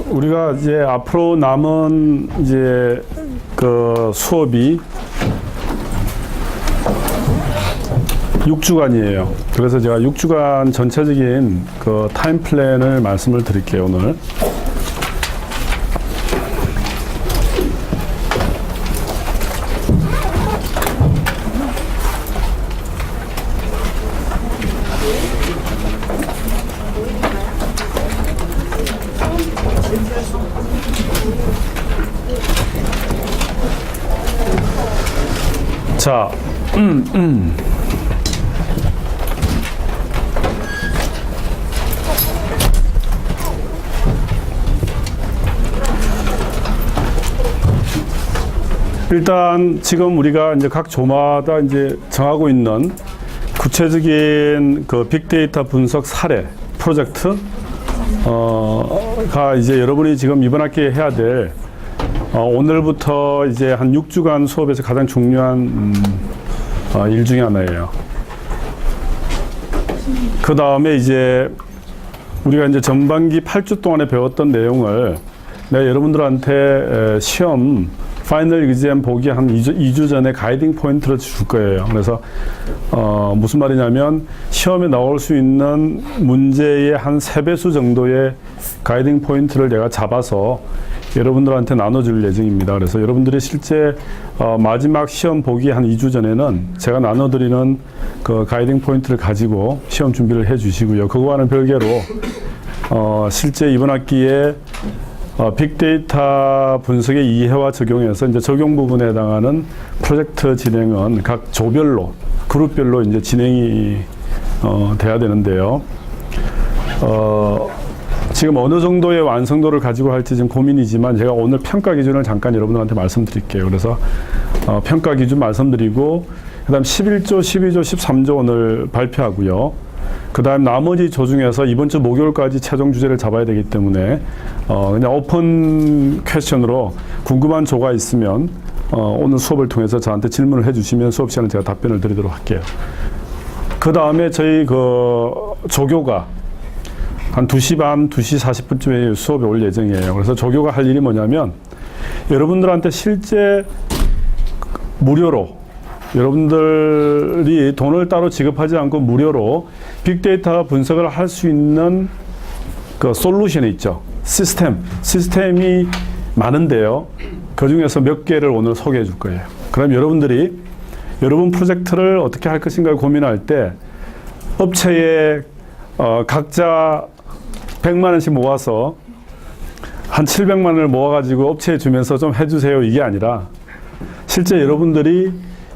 우리가 이제 앞으로 남은 이제 그 수업이 6주간이에요. 그래서 제가 6주간 전체적인 그 타임 플랜을 말씀을 드릴게요, 오늘. 자, 일단 지금 우리가 이제 각 조마다 이제 정하고 있는 구체적인 그 빅데이터 분석 사례 프로젝트 가 이제 여러분이 지금 이번 학기에 해야 될 오늘부터 이제 한 6주간 수업에서 가장 중요한 일 중에 하나예요. 그 다음에 이제 우리가 이제 전반기 8주 동안에 배웠던 내용을 내가 여러분들한테 시험 파이널 exam 보기 한 2주 전에 가이딩 포인트를 줄 거예요. 그래서 무슨 말이냐면 시험에 나올 수 있는 문제의 한 3배수 정도의 가이딩 포인트를 내가 잡아서 여러분들한테 나눠줄 예정입니다. 그래서 여러분들이 실제 마지막 시험 보기 한 2주 전에는 제가 나눠드리는 그 가이딩 포인트를 가지고 시험 준비를 해 주시고요. 그거와는 별개로 실제 이번 학기에 빅데이터 분석의 이해와 적용에서 이제 적용 부분에 해당하는 프로젝트 진행은 각 조별로, 그룹별로 이제 진행이 돼야 되는데요. 지금 어느 정도의 완성도를 가지고 할지 지금 고민이지만 제가 오늘 평가 기준을 잠깐 여러분들한테 말씀드릴게요. 그래서 평가 기준 말씀드리고 그 다음 11조, 12조, 13조 오늘 발표하고요. 그 다음 나머지 조 중에서 이번 주 목요일까지 최종 주제를 잡아야 되기 때문에 그냥 오픈 퀘스천으로 궁금한 조가 있으면 오늘 수업을 통해서 저한테 질문을 해주시면 수업 시간에 제가 답변을 드리도록 할게요. 그 다음에 저희 그 조교가 한 2시 반, 2시 40분쯤에 수업에 올 예정이에요. 그래서 조교가 할 일이 뭐냐면 여러분들한테 실제 무료로 여러분들이 돈을 따로 지급하지 않고 무료로 빅데이터 분석을 할 수 있는 그 솔루션이 있죠. 시스템이 많은데요. 그 중에서 몇 개를 오늘 소개해 줄 거예요. 그럼 여러분들이 여러분 프로젝트를 어떻게 할 것인가 고민할 때 업체에 각자 100만 원씩 모아서 한 700만 원을 모아가지고 업체에 주면서 좀 해주세요 이게 아니라 실제 여러분들이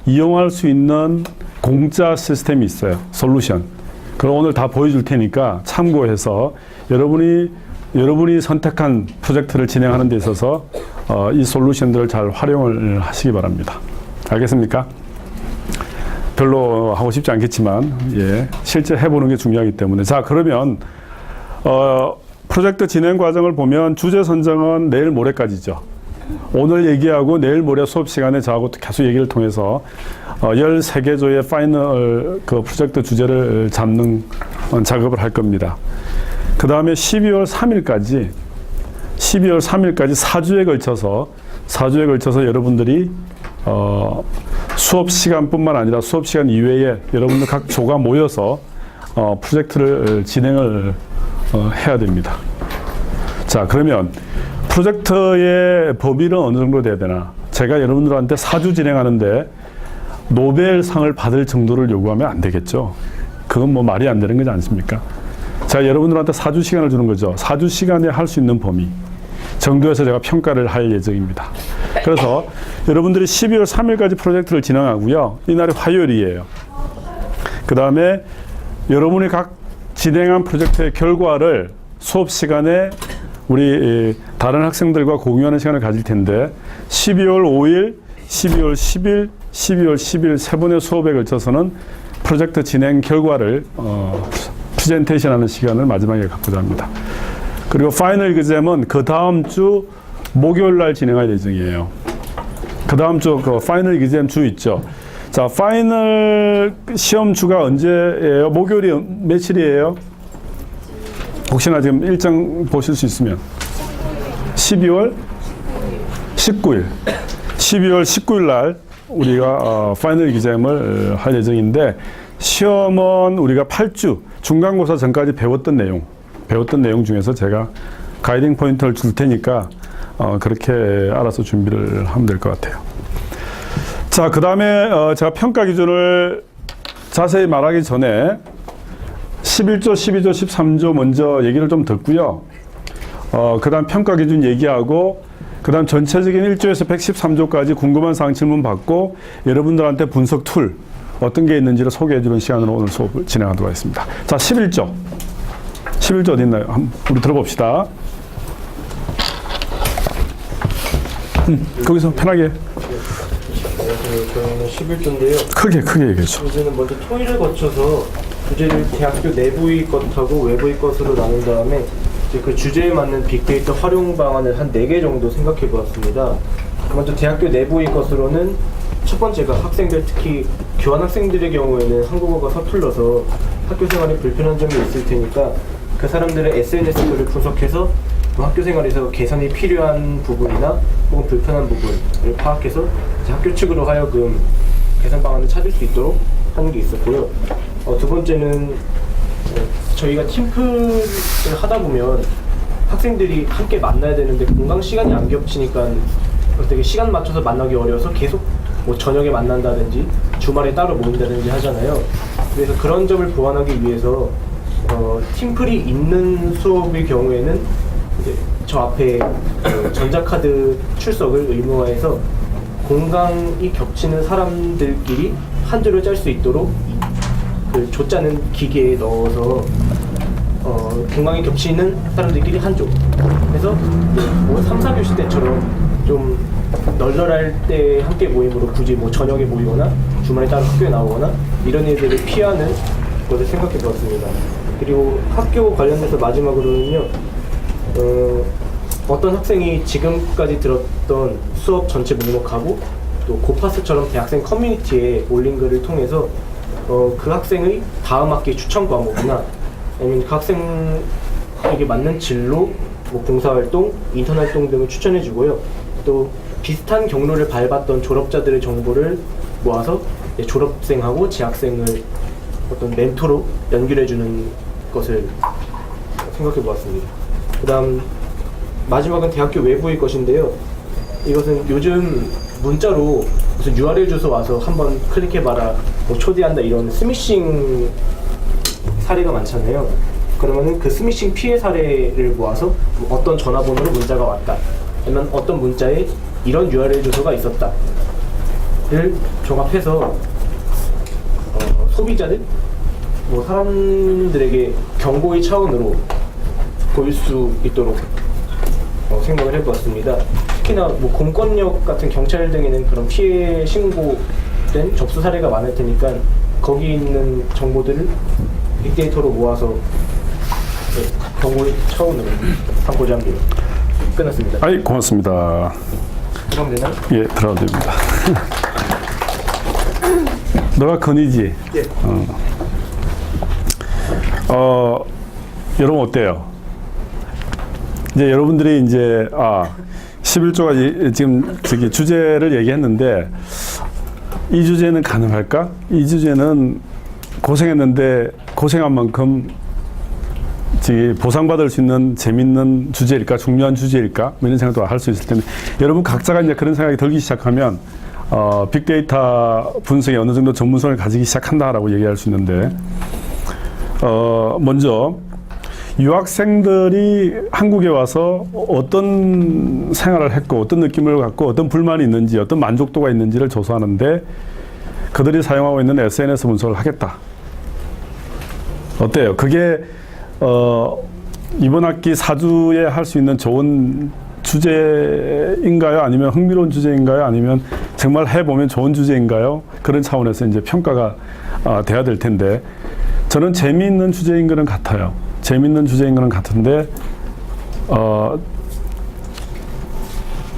이용할 수 있는 공짜 시스템이 있어요. 솔루션. 그걸 오늘 다 보여줄 테니까 참고해서 여러분이 선택한 프로젝트를 진행하는 데 있어서 이 솔루션들을 잘 활용을 하시기 바랍니다. 알겠습니까? 별로 하고 싶지 않겠지만 예, 실제 해보는 게 중요하기 때문에 자 그러면 프로젝트 진행 과정을 보면 주제 선정은 내일 모레까지죠. 오늘 얘기하고 내일 모레 수업 시간에 저하고 계속 얘기를 통해서 13개 조의 파이널 그 프로젝트 주제를 잡는 작업을 할 겁니다. 그 다음에 12월 3일까지 4주에 걸쳐서 여러분들이 수업 시간뿐만 아니라 수업 시간 이외에 여러분들 각 조가 모여서 프로젝트를 진행을 해야 됩니다. 자 그러면 프로젝트의 범위는 어느 정도 돼야 되나? 제가 여러분들한테 4주 진행하는데 노벨상을 받을 정도를 요구하면 안 되겠죠. 그건 뭐 말이 안 되는 거지 않습니까? 자, 여러분들한테 4주 시간을 주는 거죠. 4주 시간에 할 수 있는 범위 정도에서 제가 평가를 할 예정입니다. 그래서 여러분들이 12월 3일까지 프로젝트를 진행하고요. 이날이 화요일이에요. 그 다음에 여러분이 각 진행한 프로젝트의 결과를 수업 시간에 우리 다른 학생들과 공유하는 시간을 가질 텐데 12월 5일, 12월 10일, 12월 10일 세 번의 수업에 걸쳐서는 프로젝트 진행 결과를 프레젠테이션 하는 시간을 마지막에 갖고자 합니다. 그리고 파이널 exam은 그 다음 주 목요일 날 진행할 예정이에요. 그 다음 주 그 파이널 exam 주 있죠. 자, 파이널 시험 주가 언제예요? 목요일이 며칠이에요? 혹시나 지금 일정 보실 수 있으면 12월 19일. 12월 19일 날 우리가 파이널 exam을 할 예정인데 시험은 우리가 8주 중간고사 전까지 배웠던 내용 중에서 제가 가이딩 포인트를 줄 테니까 그렇게 알아서 준비를 하면 될 것 같아요. 자, 그 다음에 제가 평가 기준을 자세히 말하기 전에 11조, 12조, 13조 먼저 얘기를 좀 듣고요. 그 다음 평가 기준 얘기하고 그 다음 전체적인 1조에서 113조까지 궁금한 사항 질문 받고 여러분들한테 분석 툴 어떤 게 있는지를 소개해 주는 시간으로 오늘 수업을 진행하도록 하겠습니다. 자, 11조. 11조 어디 있나요? 한번 우리 들어봅시다. 거기서 편하게. 저희는 11조인데요. 크게 얘기해줘. 이제는 먼저 토의를 거쳐서 주제를 대학교 내부의 것하고 외부의 것으로 나눈 다음에 이제 그 주제에 맞는 빅데이터 활용 방안을 한 4개 정도 생각해 보았습니다. 먼저 대학교 내부의 것으로는 첫 번째가 학생들, 특히 교환 학생들의 경우에는 한국어가 서툴러서 학교 생활에 불편한 점이 있을 테니까 그 사람들의 SNS들을 분석해서 그 학교 생활에서 개선이 필요한 부분이나 혹은 불편한 부분을 파악해서 이제 학교 측으로 하여금 개선 방안을 찾을 수 있도록 하는 게 있었고요. 두 번째는 저희가 팀플을 하다 보면 학생들이 함께 만나야 되는데 공강 시간이 안 겹치니까 되게 시간 맞춰서 만나기 어려워서 계속 뭐 저녁에 만난다든지 주말에 따로 모인다든지 하잖아요. 그래서 그런 점을 보완하기 위해서 팀플이 있는 수업의 경우에는 이제 저 앞에 전자카드 출석을 의무화해서 공강이 겹치는 사람들끼리 한 줄을 짤 수 있도록 그 조짜는 기계에 넣어서 공강이 겹치는 사람들끼리 한 조. 그래서 뭐 3, 4교시 때처럼 좀 널널할 때 함께 모임으로 굳이 뭐 저녁에 모이거나 주말에 따로 학교에 나오거나 이런 일들을 피하는 것을 생각해 보았습니다. 그리고 학교 관련돼서 마지막으로는요. 어떤 학생이 지금까지 들었던 수업 전체 목록하고 또 고파스처럼 대학생 커뮤니티에 올린 글을 통해서 그 학생의 다음 학기 추천 과목이나 아니면 그 학생에게 맞는 진로, 뭐 봉사활동, 인턴활동 등을 추천해 주고요. 또 비슷한 경로를 밟았던 졸업자들의 정보를 모아서 졸업생하고 재학생을 어떤 멘토로 연결해 주는 것을 생각해 보았습니다. 그 다음 마지막은 대학교 외부의 것인데요. 이것은 요즘 문자로 무슨 URL 주소 와서 한번 클릭해봐라, 뭐 초대한다 이런 스미싱 사례가 많잖아요. 그러면은 그 스미싱 피해 사례를 모아서 뭐 어떤 전화번호로 문자가 왔다, 아니면 어떤 문자에 이런 URL 주소가 있었다를 종합해서 소비자들, 뭐 사람들에게 경고의 차원으로 보일 수 있도록 생각을 해보았습니다. 특히나 뭐 공권력 같은 경찰 등에는 그런 피해 신고된 접수 사례가 많을 테니까 거기 있는 정보들을 빅데이터로 모아서 경고의 차원으로 삼고자 합니다. 끝났습니다. 아이, 고맙습니다. 들어가면 되나요? 예, 들어가도 됩니다. 너가 건이지? 예. 여러분 어때요? 이제 여러분들이 이제 11조가 지금 저기 주제를 얘기했는데 이 주제는 가능할까? 이 주제는 고생했는데 고생한 만큼 보상받을 수 있는 재밌는 주제일까? 중요한 주제일까? 뭐 이런 생각도 할 수 있을 텐데 여러분 각자가 이제 그런 생각이 들기 시작하면 빅데이터 분석에 어느 정도 전문성을 가지기 시작한다라고 얘기할 수 있는데 먼저 유학생들이 한국에 와서 어떤 생활을 했고 어떤 느낌을 갖고 어떤 불만이 있는지 어떤 만족도가 있는지를 조사하는데 그들이 사용하고 있는 SNS 분석을 하겠다. 어때요? 그게 이번 학기 4주에 할 수 있는 좋은 주제인가요? 아니면 흥미로운 주제인가요? 아니면 정말 해보면 좋은 주제인가요? 그런 차원에서 이제 평가가 돼야 될 텐데 저는 재미있는 주제인 것은 같아요. 재미있는 주제인 것은 같은데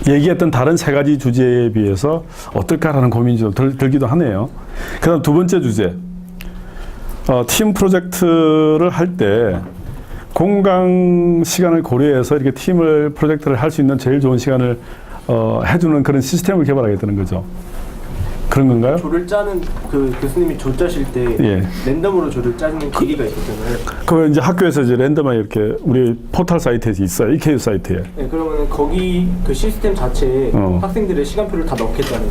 얘기했던 다른 3가지 주제에 비해서 어떨까라는 고민이 좀 들기도 하네요. 그 다음 두 번째 주제, 팀 프로젝트를 할 때 공강 시간을 고려해서 이렇게 팀을 프로젝트를 할 수 있는 제일 좋은 시간을 해주는 그런 시스템을 개발하겠다는 거죠. 그런 건가요? 조를 짜는 그 교수님이 조 짜실 때 예. 랜덤으로 조를 짜는 기기가 있었잖아요. 그거 이제 학교에서 이제 랜덤하게 이렇게 우리 포털 사이트에 있어요. EKU 사이트에. 네, 그러면 거기 그 시스템 자체에 학생들의 시간표를 다 넣겠다는.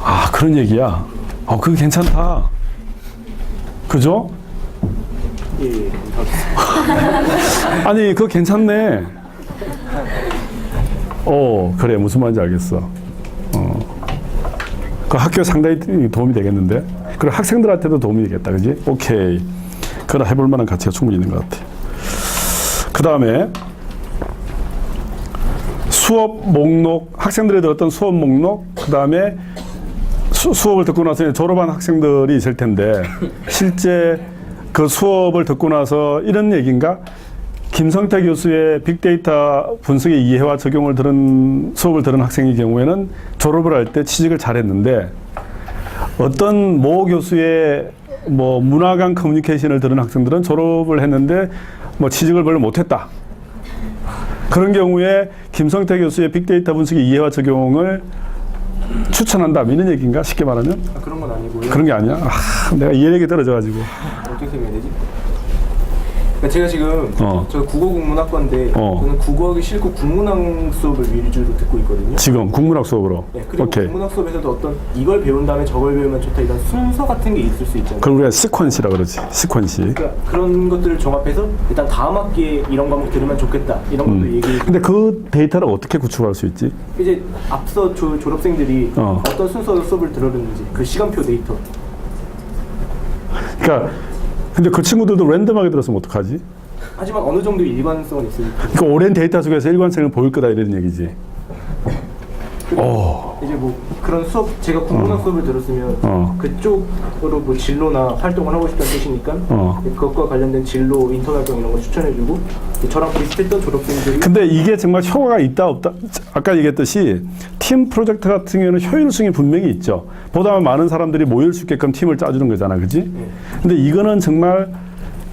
아, 그런 얘기야. 그거 괜찮다. 그죠? 예. 아니, 그거 괜찮네. 그래. 무슨 말인지 알겠어. 그 학교 상당히 도움이 되겠는데? 그리고 학생들한테도 도움이 되겠다. 그지? 오케이. 그거 해볼 만한 가치가 충분히 있는 것 같아. 그 다음에 수업 목록, 학생들이 들었던 수업 목록, 그 다음에 수업을 듣고 나서 졸업한 학생들이 있을 텐데 실제 그 수업을 듣고 나서 이런 얘기인가? 김성태 교수의 빅데이터 분석의 이해와 적용을 들은 수업을 들은 학생의 경우에는 졸업을 할 때 취직을 잘했는데 어떤 모 교수의 뭐 문화관 커뮤니케이션을 들은 학생들은 졸업을 했는데 뭐 취직을 별로 못했다. 그런 경우에 김성태 교수의 빅데이터 분석의 이해와 적용을 추천한다. 이런 얘기인가? 쉽게 말하면? 그런 건 아니고요. 그런 게 아니야? 내가 이해력이 떨어져가지고. 어떻게 설명해야 되지? 그러니까 제가 지금 저 국어국문학과인데 저는 국어하기 싫고 국문학 수업을 위주로 듣고 있거든요. 지금 국문학 수업으로. 네, 그리고 오케이. 국문학 수업에서도 어떤 이걸 배운 다음에 저걸 배우면 좋다 이런 순서 같은 게 있을 수 있잖아요. 그걸 우리가 시퀀시라 그러지. 시퀀시. 그러니까 그런 것들을 종합해서 일단 다음 학기에 이런 과목 들으면 좋겠다 이런 것도 얘기. 근데 그 데이터를 어떻게 구축할 수 있지? 이제 앞서 졸업생들이 어떤 순서로 수업을 들었는지 그 시간표 데이터. 그러니까 근데 그 친구들도 랜덤하게 들었으면 어떡하지? 하지만 어느 정도 일관성은 있으니까. 그러니까 오랜 데이터 속에서 일관성을 보일 거다 이런 얘기지. 이제 뭐 그런 수업 제가 국문학 수업을 들었으면 그쪽으로 뭐 진로나 활동을 하고 싶다는 뜻이니까 그것과 관련된 진로 인턴 활동 이런 거 추천해주고 저랑 비슷했던 졸업생들이. 근데 이게 정말 효과가 있다 없다? 아까 얘기했듯이 팀 프로젝트 같은 경우는 효율성이 분명히 있죠. 보다 많은 사람들이 모일 수 있게끔 팀을 짜주는 거잖아, 그지? 근데 이거는 정말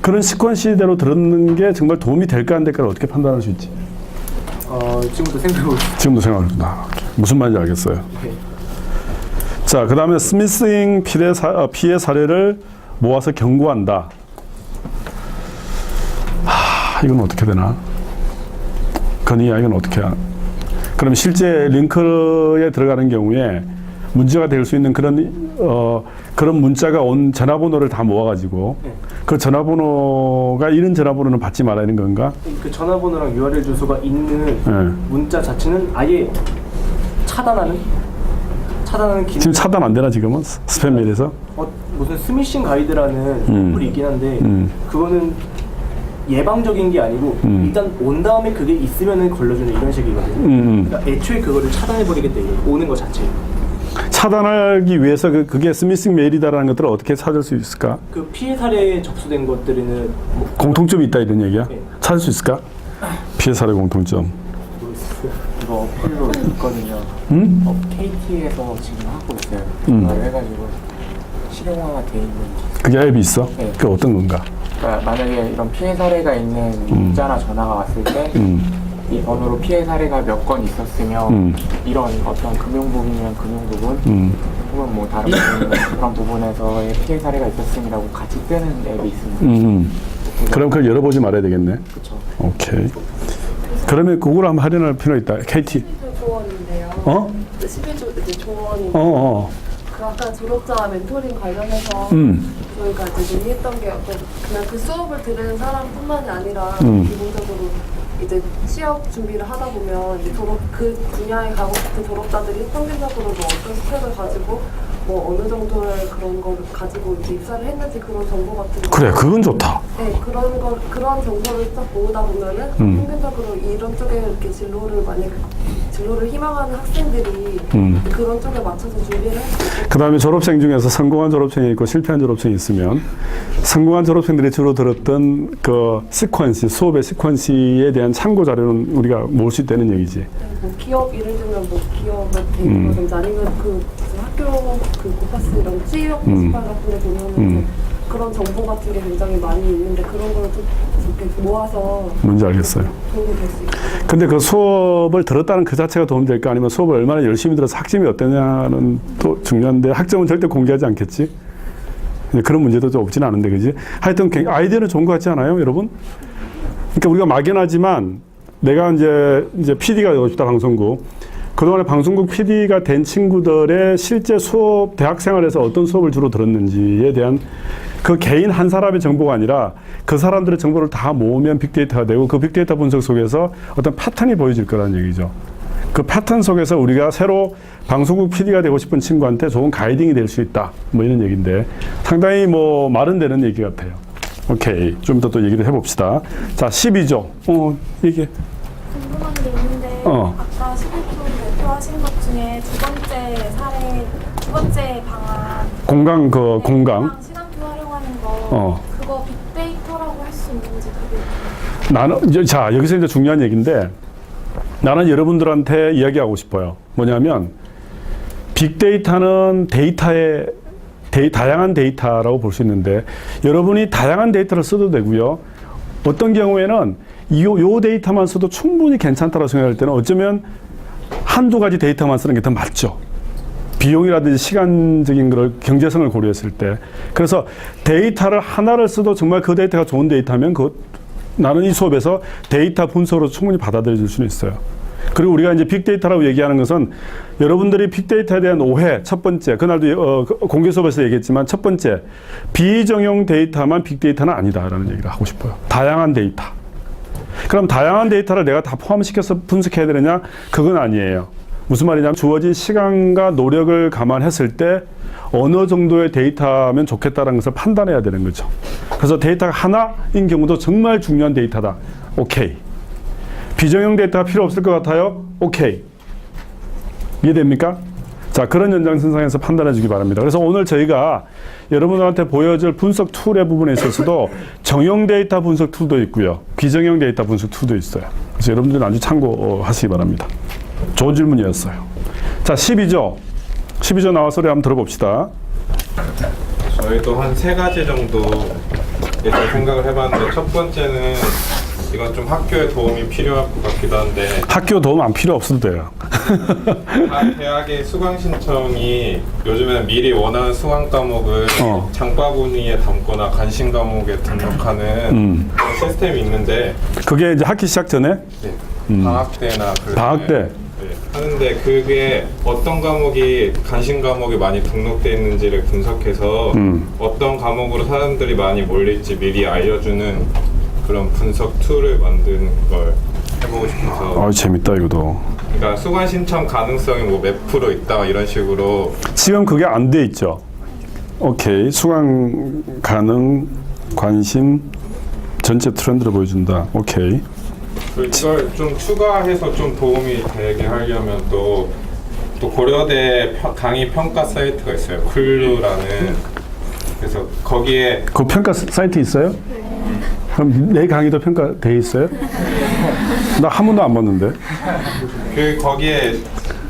그런 시퀀시대로 들었는 게 정말 도움이 될까 안 될까를 어떻게 판단할 수 있지? 지금부터 생각해보고 있습니다. 지금도 생각합니다. 무슨 말인지 알겠어요. 네. 자, 그 다음에 스미싱 피해 사례를 모아서 경고한다. 이건 어떻게 되나? 건의야, 이건 어떻게 해야? 그럼 실제 링크에 들어가는 경우에 문제가 될 수 있는 그런 문자가 온 전화번호를 다 모아가지고 그 전화번호가 이런 전화번호는 받지 말아야 하는 건가? 그 전화번호랑 URL 주소가 있는 문자 자체는 아예 차단하는 기능. 지금 차단 안 되나 지금은 스팸 메일에서? 무슨 스미싱 가이드라는 어플이 있긴 한데 그거는 예방적인 게 아니고 일단 온 다음에 그게 있으면은 걸러주는 이런 식이거든요. 그러니까 애초에 그거를 차단해버리겠다 이거 오는 거 자체. 차단하기 위해서 그게 스미싱 메일이다라는 것들을 어떻게 찾을 수 있을까? 그 피해 사례에 접수된 것들에는 뭐 공통점이 있다 이런 얘기야? 네. 찾을 수 있을까? 피해 사례 공통점. 이거 어플로 있거든요. KT에서 지금 하고 있어요. 그걸 해가지고 실용화가 돼 있는. 그게 앱이 있어? 네. 그게 어떤 건가? 그러니까 만약에 이런 피해 사례가 있는 문자나 전화가 왔을 때 이 번호로 피해 사례가 몇 건 있었으면 이런 어떤 금융 부분이면 금융 부분 혹은 뭐 다른 부분, 그런 부분에서의 피해 사례가 있었음이라고 같이 뜨는 앱이 있습니다. 그럼 그걸 열어보지 말아야 되겠네. 그렇죠. 오케이. 그러면 그걸 한번 활용할 필요가 있다. KT. 11조 조언인데요. 11조 이제 조언인데 그 아까 졸업자 멘토링 관련해서 저희가 이제 논의했던 게 어떤 그냥 그 수업을 들은 사람뿐만이 아니라 기본적으로 이제 취업 준비를 하다 보면 이제 그 분야에 가고 싶은 졸업자들이 평균적으로 뭐 어떤 스펙을 가지고 뭐 어느 정도의 그런 걸 가지고 이제 입사를 했는지 그런 정보 같은 거. 그래, 그건 좋다. 네, 그런 정보를 딱 모으다 보면은 평균적으로 이런 쪽에 이렇게 진로를 희망하는 학생들이 그런 쪽에 맞춰서 준비를 할 수 있고. 그 다음에 졸업생 중에서 성공한 졸업생이 있고 실패한 졸업생이 있으면 성공한 졸업생들이 주로 들었던 그 시퀀시, 수업의 시퀀시에 대한 참고 자료는 우리가 모을 수 있다는 얘기지. 네, 뭐 기업 예를 들면 뭐 기업의 데이터라든지 아니면 그 학교 그 고파스 이런 취업 게시판 같은 데 보면은 그런 정보 같은 게 굉장히 많이 있는데 그런 거를 좀 이렇게 모아서 뭔지 알겠어요. 도움이 될 수 있어요. 근데 그 수업을 들었다는 그 자체가 도움이 될까 아니면 수업을 얼마나 열심히 들어서 학점이 어떠냐는 또 중요한데 학점은 절대 공개하지 않겠지? 그런 문제도 좀 없지는 않은데 그지? 하여튼 아이디어는 좋은 것 같지 않아요 여러분? 그러니까 우리가 막연하지만 내가 이제 PD가 되고 싶다 방송국 그동안에 방송국 PD가 된 친구들의 실제 수업 대학 생활에서 어떤 수업을 주로 들었는지에 대한 그 개인 한 사람의 정보가 아니라 그 사람들의 정보를 다 모으면 빅데이터가 되고 그 빅데이터 분석 속에서 어떤 패턴이 보여질 거라는 얘기죠. 그 패턴 속에서 우리가 새로 방송국 PD가 되고 싶은 친구한테 좋은 가이딩이 될 수 있다. 뭐 이런 얘기인데 상당히 뭐 말은 되는 얘기 같아요. 오케이. 좀 더 또 얘기를 해봅시다. 자, 12조. 얘기해. 궁금한 게 있는데 아까 11조 대표하신 것 중에 두 번째 방안 공강 공강. 시간표 활용하는 거 그거 빅데이터라고 할 수 있는지 그게 나는 자 여기서 이제 중요한 얘기인데 나는 여러분들한테 이야기하고 싶어요. 뭐냐면 빅데이터는 다양한 데이터라고 볼 수 있는데 여러분이 다양한 데이터를 써도 되고요. 어떤 경우에는 요 데이터만 써도 충분히 괜찮다고 생각할 때는 어쩌면 한두 가지 데이터만 쓰는 게 더 맞죠. 비용이라든지 시간적인 걸 경제성을 고려했을 때. 그래서 데이터를 하나를 써도 정말 그 데이터가 좋은 데이터면 나는 이 수업에서 데이터 분석으로 충분히 받아들여질 수는 있어요. 그리고 우리가 이제 빅데이터라고 얘기하는 것은 여러분들이 빅데이터에 대한 오해, 첫 번째, 그날도 공개 수업에서 얘기했지만 첫 번째, 비정형 데이터만 빅데이터는 아니다라는 얘기를 하고 싶어요. 다양한 데이터. 그럼 다양한 데이터를 내가 다 포함시켜서 분석해야 되느냐? 그건 아니에요. 무슨 말이냐면 주어진 시간과 노력을 감안했을 때 어느 정도의 데이터면 좋겠다는 것을 판단해야 되는 거죠. 그래서 데이터가 하나인 경우도 정말 중요한 데이터다. 오케이. 비정형 데이터가 필요 없을 것 같아요? 오케이. 이해됩니까? 자, 그런 연장선상에서 판단해 주기 바랍니다. 그래서 오늘 저희가 여러분들한테 보여줄 분석 툴의 부분에 있어서도 정형 데이터 분석 툴도 있고요. 비정형 데이터 분석 툴도 있어요. 그래서 여러분들은 아주 참고하시기 바랍니다. 좋은 질문이었어요. 자, 12조. 12조 나와서 우리 한번 들어봅시다. 저희도 한 3가지 정도 일단 생각을 해봤는데 첫 번째는 이건 좀 학교에 도움이 필요할 것 같기도 한데 학교 도움 안 필요 없어도 돼요. 대학의 수강 신청이 요즘에는 미리 원하는 수강 과목을 장바구니에 담거나 관심 과목에 등록하는 그런 시스템이 있는데 그게 이제 학기 시작 전에? 네, 방학 때나 방학 때? 네, 하는데 그게 어떤 과목이 관심 과목이 많이 등록되어 있는지를 분석해서 어떤 과목으로 사람들이 많이 몰릴지 미리 알려주는 그런 분석 툴을 만드는 걸 해보고 싶어서. 아, 재밌다 이거도. 그러니까 수강 신청 가능성이 뭐 몇 프로 있다 이런 식으로. 지금 그게 안 돼 있죠. 오케이. 수강 가능, 관심, 전체 트렌드를 보여준다. 오케이. 이걸 좀 추가해서 좀 도움이 되게 하려면 또 고려대 강의 평가 사이트가 있어요. 쿨루라는. 그래서 거기에 그 평가 사이트 있어요? 그럼 내 강의도 평가돼 있어요? 나 한 번도 안 봤는데. 거기에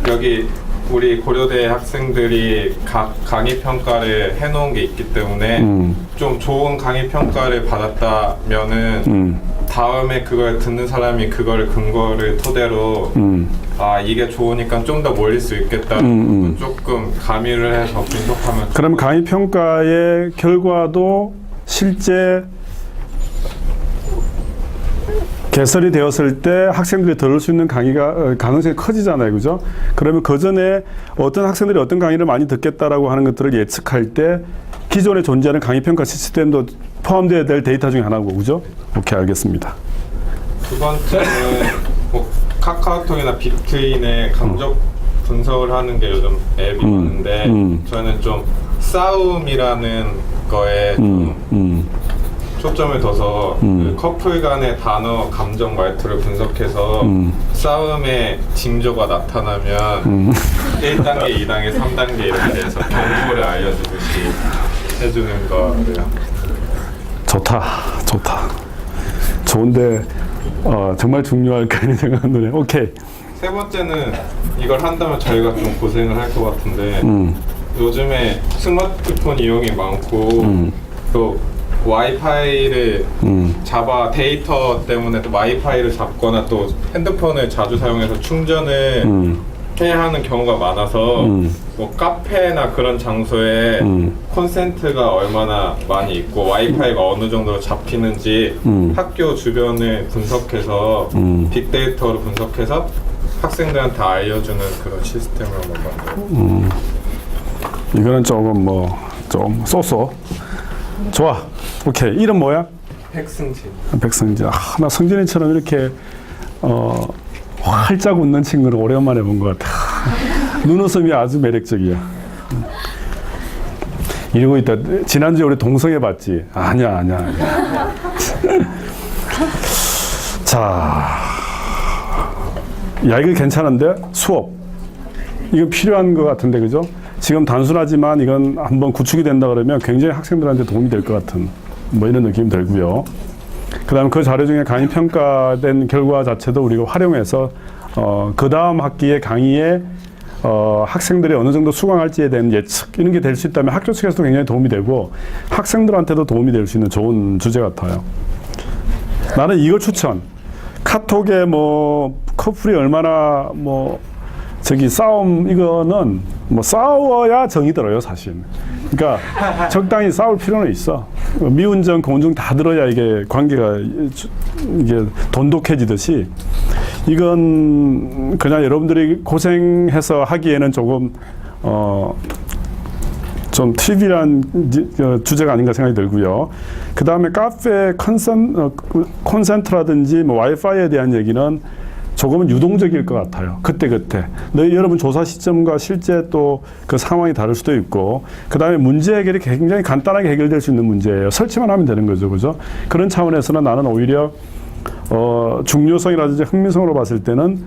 여기 우리 고려대 학생들이 각 강의 평가를 해놓은 게 있기 때문에 좀 좋은 강의 평가를 받았다면은 다음에 그걸 듣는 사람이 그걸 근거를 토대로 아 이게 좋으니까 좀 더 몰릴 수 있겠다 조금 가미를 해서 분석하면 그럼 강의 평가의 결과도 실제 개설이 되었을 때 학생들이 들을 수 있는 강의가 가능성이 커지잖아요, 그죠? 그러면 그 전에 어떤 학생들이 어떤 강의를 많이 듣겠다라고 하는 것들을 예측할 때 기존에 존재하는 강의 평가 시스템도 포함되어야 될 데이터 중에 하나고, 그죠? 오케이, 알겠습니다. 두 번째는 뭐 카카오톡이나 비트인에 감정 분석을 하는 게 요즘 앱이 많은데 저는 좀 싸움이라는 거에 좀 초점을 둬서 그 커플 간의 단어, 감정, 말투를 분석해서 싸움의 징조가 나타나면 1단계, 2단계, 3단계 이렇게 해서 경고를 알려주듯이 해주는 거예요. 좋다. 좋은데 정말 중요할 거라는 생각은 드네. 오케이. 세 번째는 이걸 한다면 저희가 좀 고생을 할 것 같은데 요즘에 스마트폰 이용이 많고 또 와이파이를 잡아 데이터 때문에 또 와이파이를 잡거나 또 핸드폰을 자주 사용해서 충전을 해야 하는 경우가 많아서 뭐 카페나 그런 장소에 콘센트가 얼마나 많이 있고 와이파이가 어느 정도 잡히는지 학교 주변을 분석해서 빅데이터로 분석해서 학생들한테 알려주는 그런 시스템을 한번 만들어요. 이거는 조금 좀 쏘쏘. 좋아. 오케이. 이름 뭐야? 핵승진. 백성진. 나 성진이처럼 이렇게 활짝 웃는 친구를 오랜만에 본 것 같아. 눈웃음이 아주 매력적이야. 이러고 있다. 지난주에 우리 동성애 봤지? 아니야. 자, 야 이거 괜찮은데? 수업. 이거 필요한 것 같은데, 그죠? 지금 단순하지만 이건 한번 구축이 된다 그러면 굉장히 학생들한테 도움이 될 것 같은 뭐 이런 느낌이 들고요. 그 다음 그 자료 중에 강의 평가된 결과 자체도 우리가 활용해서 그 다음 학기의 강의에 학생들이 어느 정도 수강할지에 대한 예측 이런 게 될 수 있다면 학교 측에서도 굉장히 도움이 되고 학생들한테도 도움이 될 수 있는 좋은 주제 같아요. 나는 이거 추천. 카톡에 뭐 커플이 얼마나 싸움 이거는 싸워야 정이 들어요 사실. 그러니까 적당히 싸울 필요는 있어. 미운정, 고운정 다 들어야 이게 관계가 이게 돈독해지듯이 이건 그냥 여러분들이 고생해서 하기에는 조금 좀 트리비한 주제가 아닌가 생각이 들고요. 그 다음에 카페 콘센트라든지 와이파이에 대한 얘기는 조금은 유동적일 것 같아요. 그때. 여러분 조사 시점과 실제 또 그 상황이 다를 수도 있고, 그 다음에 문제 해결이 굉장히 간단하게 해결될 수 있는 문제예요. 설치만 하면 되는 거죠. 그죠? 그런 차원에서는 나는 오히려, 중요성이라든지 흥미성으로 봤을 때는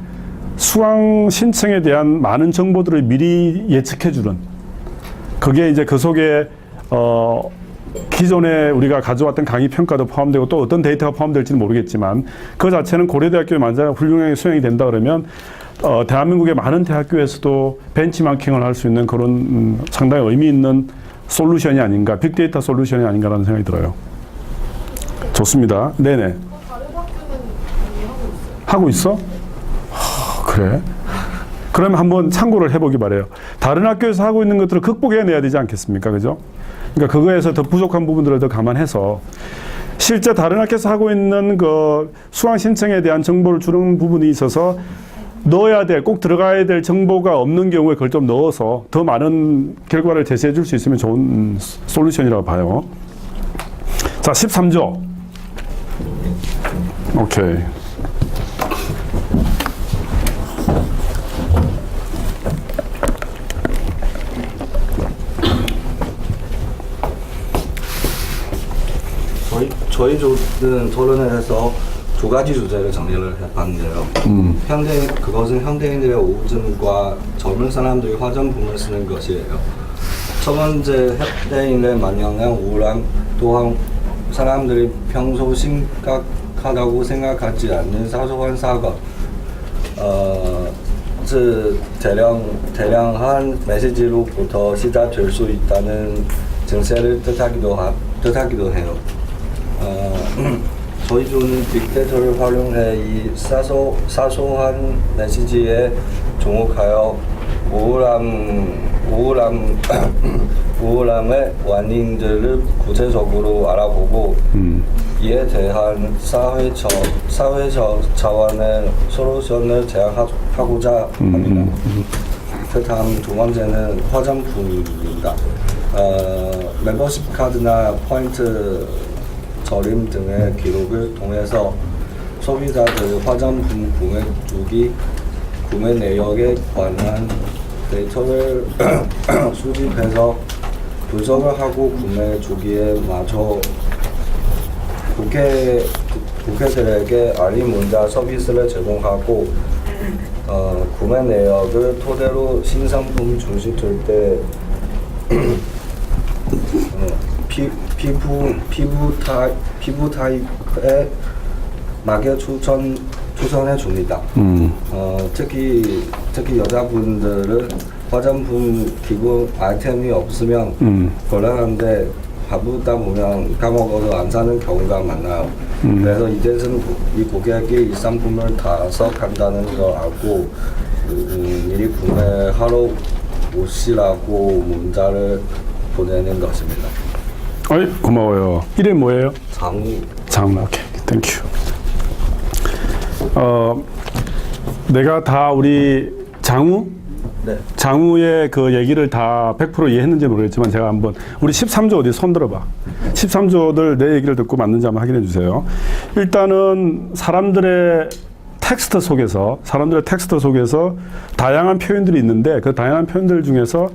수강 신청에 대한 많은 정보들을 미리 예측해주는, 그게 이제 그 속에, 기존에 우리가 가져왔던 강의 평가도 포함되고 또 어떤 데이터가 포함될지는 모르겠지만 그 자체는 고려대학교에 만약 훌륭하게 수행이 된다 그러면 대한민국의 많은 대학교에서도 벤치마킹을 할 수 있는 그런 상당히 의미 있는 솔루션이 아닌가, 빅데이터 솔루션이 아닌가라는 생각이 들어요. 좋습니다. 네네. 다른 학교는 이미 하고 하고 있어요. 있어? 그래? 그러면 한번 참고를 해보기 바래요. 다른 학교에서 하고 있는 것들을 극복해내야 되지 않겠습니까? 그죠? 그러니까 그거에서 더 부족한 부분들을 더 감안해서 실제 다른 학교에서 하고 있는 그 수강 신청에 대한 정보를 주는 부분이 있어서 넣어야 될, 꼭 들어가야 될 정보가 없는 경우에 그걸 좀 넣어서 더 많은 결과를 제시해 줄 수 있으면 좋은 솔루션이라고 봐요. 자, 13조. 오케이. 저희 조는 토론회에서 두 가지 주제를 정리를 해봤는데요. 그것은 현대인들의 우울증과 젊은 사람들이 화장품을 쓰는 것이에요. 첫 번째, 현대인의 만연한 우울함, 또한 사람들이 평소 심각하다고 생각하지 않는 사소한 사건, 즉 대량한 메시지로부터 시작될 수 있다는 증세를 뜻하기도 해요. 저희 조는 빅데이터를 활용해 이 사소한 메시지에 주목하여 우울함의 원인들을 구체적으로 알아보고 이에 대한 사회적 차원의 솔루션을 제안하고자 합니다. 그 다음 두 번째는 화장품입니다. 멤버십 카드나 포인트 저림 등의 기록을 통해서 소비자들 화장품 구매 주기, 구매 내역에 관한 데이터를 수집해서 분석을 하고 구매 주기에 맞춰 국회들에게 알림 문자 서비스를 제공하고 구매 내역을 토대로 신상품 출시될 때 피부 타입에 맞게 추천해 줍니다. 특히 여자분들은 화장품 기본 아이템이 없으면 곤란한데 바쁘다 보면 까먹어서 안 사는 경우가 많아요. 그래서 이제는 이 고객이 이 상품을 다 써간다는 걸 알고 미리 구매하러 오시라고 문자를 보내는 것입니다. 어이, 고마워요. 이름 뭐예요? 장우. 오케이. 땡큐. 내가 다 우리 장우? 네. 장우의 그 얘기를 다 100% 이해했는지 모르겠지만 제가 한번 우리 13조 어디 손 들어봐. 13조들 내 얘기를 듣고 맞는지 한번 확인해 주세요. 일단은 사람들의 텍스트 속에서 다양한 표현들이 있는데 그 다양한 표현들 중에서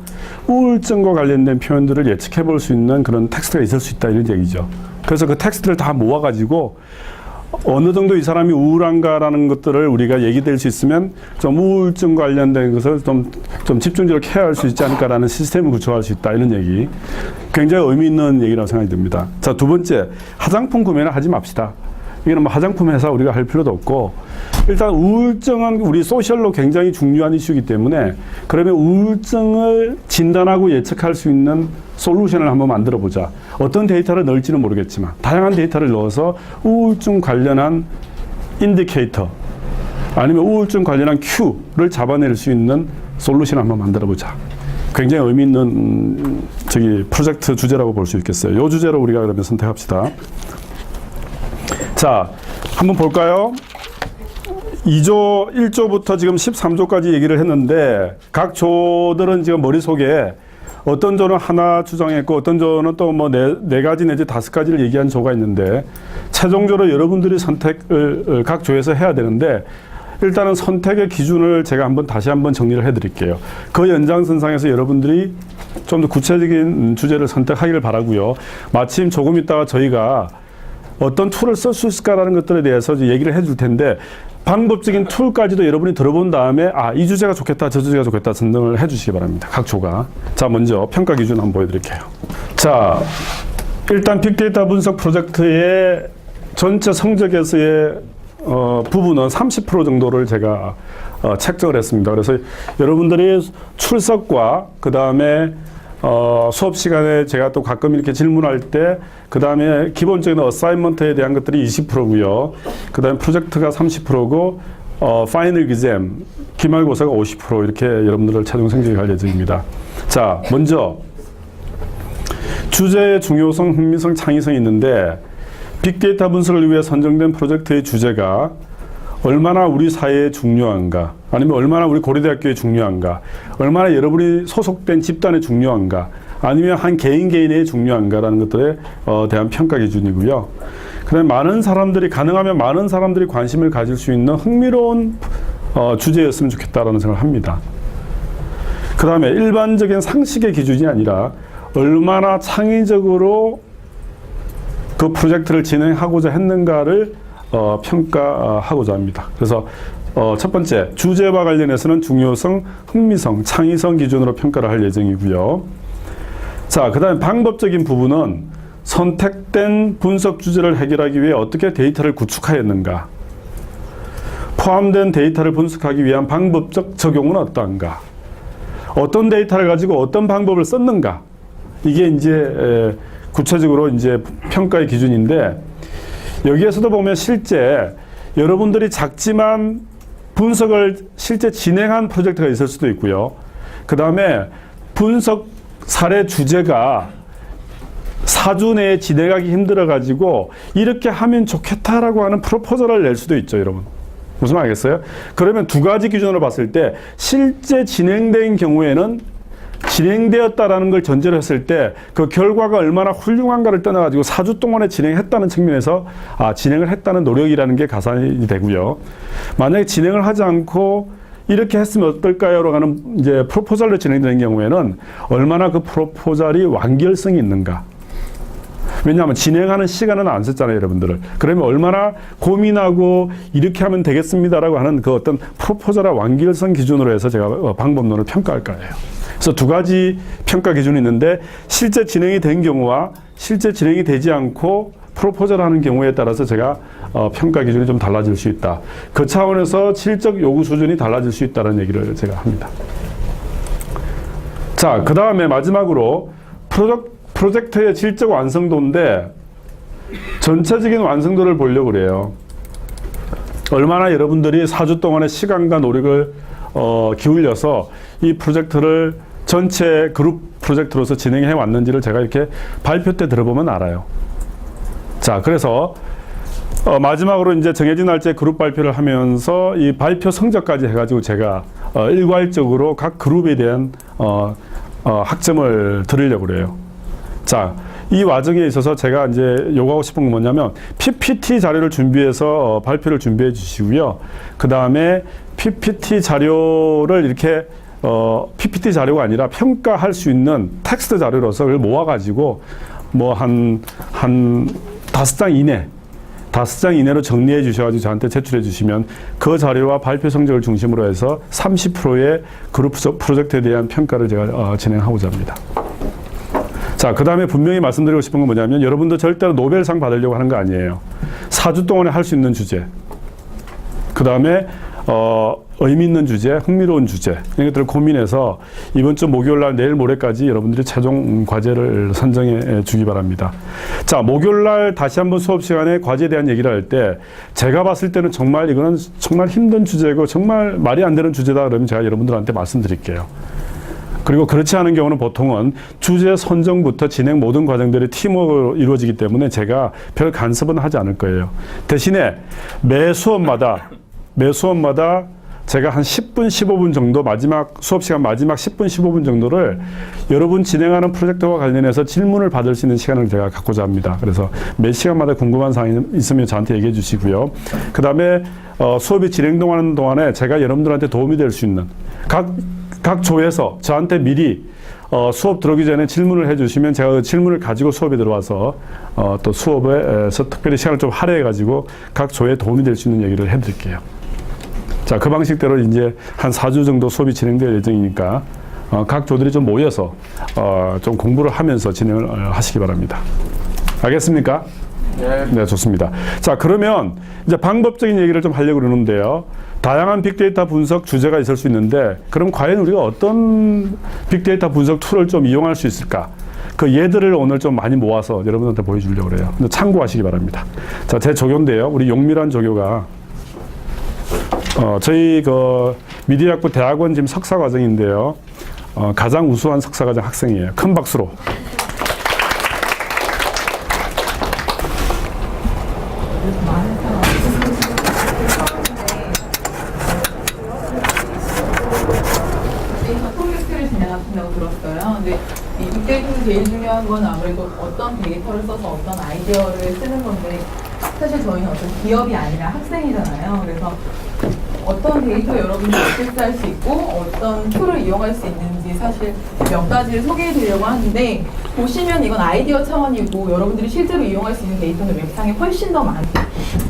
우울증과 관련된 표현들을 예측해 볼 수 있는 그런 텍스트가 있을 수 있다 이런 얘기죠. 그래서 그 텍스트를 다 모아가지고 어느 정도 이 사람이 우울한가라는 것들을 우리가 얘기될 수 있으면 좀 우울증 관련된 것을 좀 집중적으로 케어할 수 있지 않을까라는 시스템을 구축할 수 있다 이런 얘기. 굉장히 의미 있는 얘기라고 생각이 듭니다. 자, 두 번째, 화장품 구매는 하지 맙시다. 이거는 뭐 화장품 회사 우리가 할 필요도 없고 일단 우울증은 우리 소셜로 굉장히 중요한 이슈이기 때문에 그러면 우울증을 진단하고 예측할 수 있는 솔루션을 한번 만들어 보자. 어떤 데이터를 넣을지는 모르겠지만 다양한 데이터를 넣어서 우울증 관련한 인디케이터 아니면 우울증 관련한 큐를 잡아낼 수 있는 솔루션을 한번 만들어 보자. 굉장히 의미 있는 프로젝트 주제라고 볼 수 있겠어요. 이 주제로 우리가 그러면 선택합시다. 자, 한번 볼까요? 2조, 1조부터 지금 13조까지 얘기를 했는데 각 조들은 지금 머릿속에 어떤 조는 하나 추정했고 어떤 조는 또 뭐 네 가지 내지 5가지를 얘기한 조가 있는데 최종적으로 여러분들이 선택을 각 조에서 해야 되는데 일단은 선택의 기준을 제가 다시 한번 정리를 해드릴게요. 그 연장선상에서 여러분들이 좀 더 구체적인 주제를 선택하기를 바라고요. 마침 조금 있다가 저희가 어떤 툴을 쓸 수 있을까라는 것들에 대해서 이제 얘기를 해줄 텐데 방법적인 툴까지도 여러분이 들어본 다음에 이 주제가 좋겠다 저 주제가 좋겠다 선정을 해주시기 바랍니다. 각 조가. 자, 먼저 평가 기준 한번 보여드릴게요. 자, 일단 빅데이터 분석 프로젝트의 전체 성적에서의 부분은 30% 정도를 제가 책정을 했습니다. 그래서 여러분들이 출석과 그 다음에 수업 시간에 제가 또 가끔 이렇게 질문할 때 그 다음에 기본적인 어사이먼트에 대한 것들이 20%고요. 그 다음에 프로젝트가 30%고 파이널 기잼, 기말고사가 50% 이렇게 여러분들을 최종 성적이 갈 예정입니다. 자, 먼저 주제의 중요성, 흥미성, 창의성이 있는데 빅데이터 분석을 위해 선정된 프로젝트의 주제가 얼마나 우리 사회에 중요한가, 아니면 얼마나 우리 고려대학교에 중요한가, 얼마나 여러분이 소속된 집단에 중요한가, 아니면 한 개인에 중요한가라는 것들에 대한 평가 기준이고요. 그다음에 가능하면 많은 사람들이 관심을 가질 수 있는 흥미로운 주제였으면 좋겠다라는 생각을 합니다. 그 다음에 일반적인 상식의 기준이 아니라 얼마나 창의적으로 그 프로젝트를 진행하고자 했는가를 평가하고자 합니다. 그래서 첫 번째, 주제와 관련해서는 중요성, 흥미성, 창의성 기준으로 평가를 할 예정이고요. 자, 그 다음에 방법적인 부분은 선택된 분석 주제를 해결하기 위해 어떻게 데이터를 구축하였는가, 포함된 데이터를 분석하기 위한 방법적 적용은 어떠한가, 어떤 데이터를 가지고 어떤 방법을 썼는가, 이게 이제 구체적으로 이제 평가의 기준인데, 여기에서도 보면 실제 여러분들이 작지만 분석을 실제 진행한 프로젝트가 있을 수도 있고요. 그 다음에 분석 사례 주제가 4주 내에 진행하기 힘들어가지고 이렇게 하면 좋겠다라고 하는 프로포절을 낼 수도 있죠, 여러분. 무슨 말 알겠어요? 그러면 두 가지 기준으로 봤을 때 실제 진행된 경우에는 진행되었다라는 걸 전제로 했을 때 그 결과가 얼마나 훌륭한가를 떠나가지고 4주 동안에 진행했다는 측면에서 진행을 했다는 노력이라는 게 가산이 되고요. 만약에 진행을 하지 않고 이렇게 했으면 어떨까요? 라고 하는 이제 프로포절로 진행되는 경우에는 얼마나 그 프로포절이 완결성이 있는가. 왜냐하면 진행하는 시간은 안 썼잖아요, 여러분들을. 그러면 얼마나 고민하고 이렇게 하면 되겠습니다라고 하는 그 어떤 프로포절의 완결성 기준으로 해서 제가 방법론을 평가할 거예요. 그래서 두 가지 평가 기준이 있는데 실제 진행이 된 경우와 실제 진행이 되지 않고 프로포절 하는 경우에 따라서 제가 평가 기준이 좀 달라질 수 있다. 그 차원에서 실적 요구 수준이 달라질 수 있다는 얘기를 제가 합니다. 자, 그 다음에 마지막으로 프로젝트의 질적 완성도인데 전체적인 완성도를 보려고 그래요. 얼마나 여러분들이 4주 동안의 시간과 노력을 기울여서 이 프로젝트를 전체 그룹 프로젝트로서 진행해 왔는지를 제가 이렇게 발표 때 들어보면 알아요. 자, 그래서 마지막으로 이제 정해진 날짜에 그룹 발표를 하면서 이 발표 성적까지 해가지고 제가 일괄적으로 각 그룹에 대한 학점을 드리려고 그래요. 자, 이 과정에 있어서 제가 이제 요구하고 싶은 건 뭐냐면 PPT 자료를 준비해서 발표를 준비해 주시고요. 그 다음에 PPT 자료를 이렇게 PPT 자료가 아니라 평가할 수 있는 텍스트 자료로서 그걸 모아가지고 뭐 한 5장 이내 5장 이내로 정리해 주셔가지고 저한테 제출해 주시면 그 자료와 발표 성적을 중심으로 해서 30%의 그룹 프로젝트에 대한 평가를 제가 진행하고자 합니다. 자, 그 다음에 분명히 말씀드리고 싶은 건 뭐냐면 여러분도 절대로 노벨상 받으려고 하는 거 아니에요. 4주 동안에 할 수 있는 주제, 그 다음에 의미 있는 주제, 흥미로운 주제, 이런 것들을 고민해서 이번 주 목요일 날 내일 모레까지 여러분들이 최종 과제를 선정해 주기 바랍니다. 자, 목요일 날 다시 한번 수업 시간에 과제에 대한 얘기를 할 때 제가 봤을 때는 정말 이거는 정말 힘든 주제고 정말 말이 안 되는 주제다 그러면 제가 여러분들한테 말씀드릴게요. 그리고 그렇지 않은 경우는 보통은 주제 선정부터 진행 모든 과정들이 팀워크로 이루어지기 때문에 제가 별 간섭은 하지 않을 거예요. 대신에 매 수업마다 제가 한 10분, 15분 정도 수업 시간 마지막 10분, 15분 정도를 여러분 진행하는 프로젝트와 관련해서 질문을 받을 수 있는 시간을 제가 갖고자 합니다. 그래서 매 시간마다 궁금한 사항이 있으면 저한테 얘기해 주시고요. 그 다음에 수업이 진행하는 동안에 제가 여러분들한테 도움이 될 수 있는 각 조에서 저한테 미리 수업 들어오기 전에 질문을 해주시면 제가 그 질문을 가지고 수업에 들어와서 또 수업에서 특별히 시간을 좀 할애해 가지고 각 조에 도움이 될 수 있는 얘기를 해드릴게요. 자, 그 방식대로 이제 한 4주 정도 수업이 진행될 예정이니까 각 조들이 좀 모여서 좀 공부를 하면서 진행을 하시기 바랍니다. 알겠습니까? 네, 좋습니다. 자, 그러면 이제 방법적인 얘기를 좀 하려고 그러는데요. 다양한 빅데이터 분석 주제가 있을 수 있는데 그럼 과연 우리가 어떤 빅데이터 분석 툴을 좀 이용할 수 있을까? 그 예들을 오늘 좀 많이 모아서 여러분한테 보여주려고 그래요. 참고하시기 바랍니다. 자, 제 조교인데요. 우리 용미란 조교가 저희 그 미디어학부 대학원 지금 석사 과정인데요. 가장 우수한 석사 과정 학생이에요. 큰 박수로. 프로젝트를 진행하신다고 들었어요. 근데 이 빅데이터에서 제일 중요한 건 아무래도 어떤 데이터를 써서 어떤 아이디어를 쓰는 건데 사실 저희는 어떤 기업이 아니라 학생이잖아요. 그래서 어떤 데이터 여러분이 액세스할 수 있고 어떤 툴을 이용할 수 있는지 사실 몇 가지를 소개해 드리려고 하는데 보시면 이건 아이디어 차원이고 여러분들이 실제로 이용할 수 있는 데이터는 웹상에 훨씬 더 많아요.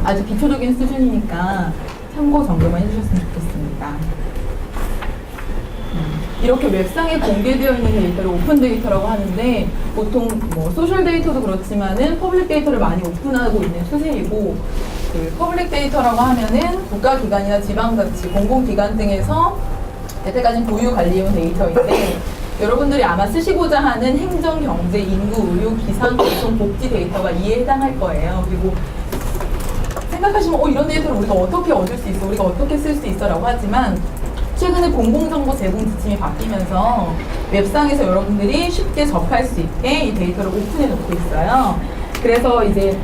아주 기초적인 수준이니까 참고 정도만 해주셨으면 좋겠습니다. 이렇게 웹상에 공개되어 있는 데이터를 오픈 데이터라고 하는데 보통 뭐 소셜 데이터도 그렇지만은 퍼블릭 데이터를 많이 오픈하고 있는 추세이고 그 퍼블릭 데이터라고 하면은 국가기관이나 지방자치, 공공기관 등에서 여태까지는 보유 관리해온 데이터인데 여러분들이 아마 쓰시고자 하는 행정, 경제, 인구, 의료, 기상, 교통, 복지 데이터가 이에 해당할 거예요. 그리고 생각하시면 이런 데이터를 우리가 어떻게 얻을 수 있어? 우리가 어떻게 쓸 수 있어? 라고 하지만 최근에 공공정보 제공 지침이 바뀌면서 웹상에서 여러분들이 쉽게 접할 수 있게 이 데이터를 오픈해 놓고 있어요. 그래서 이제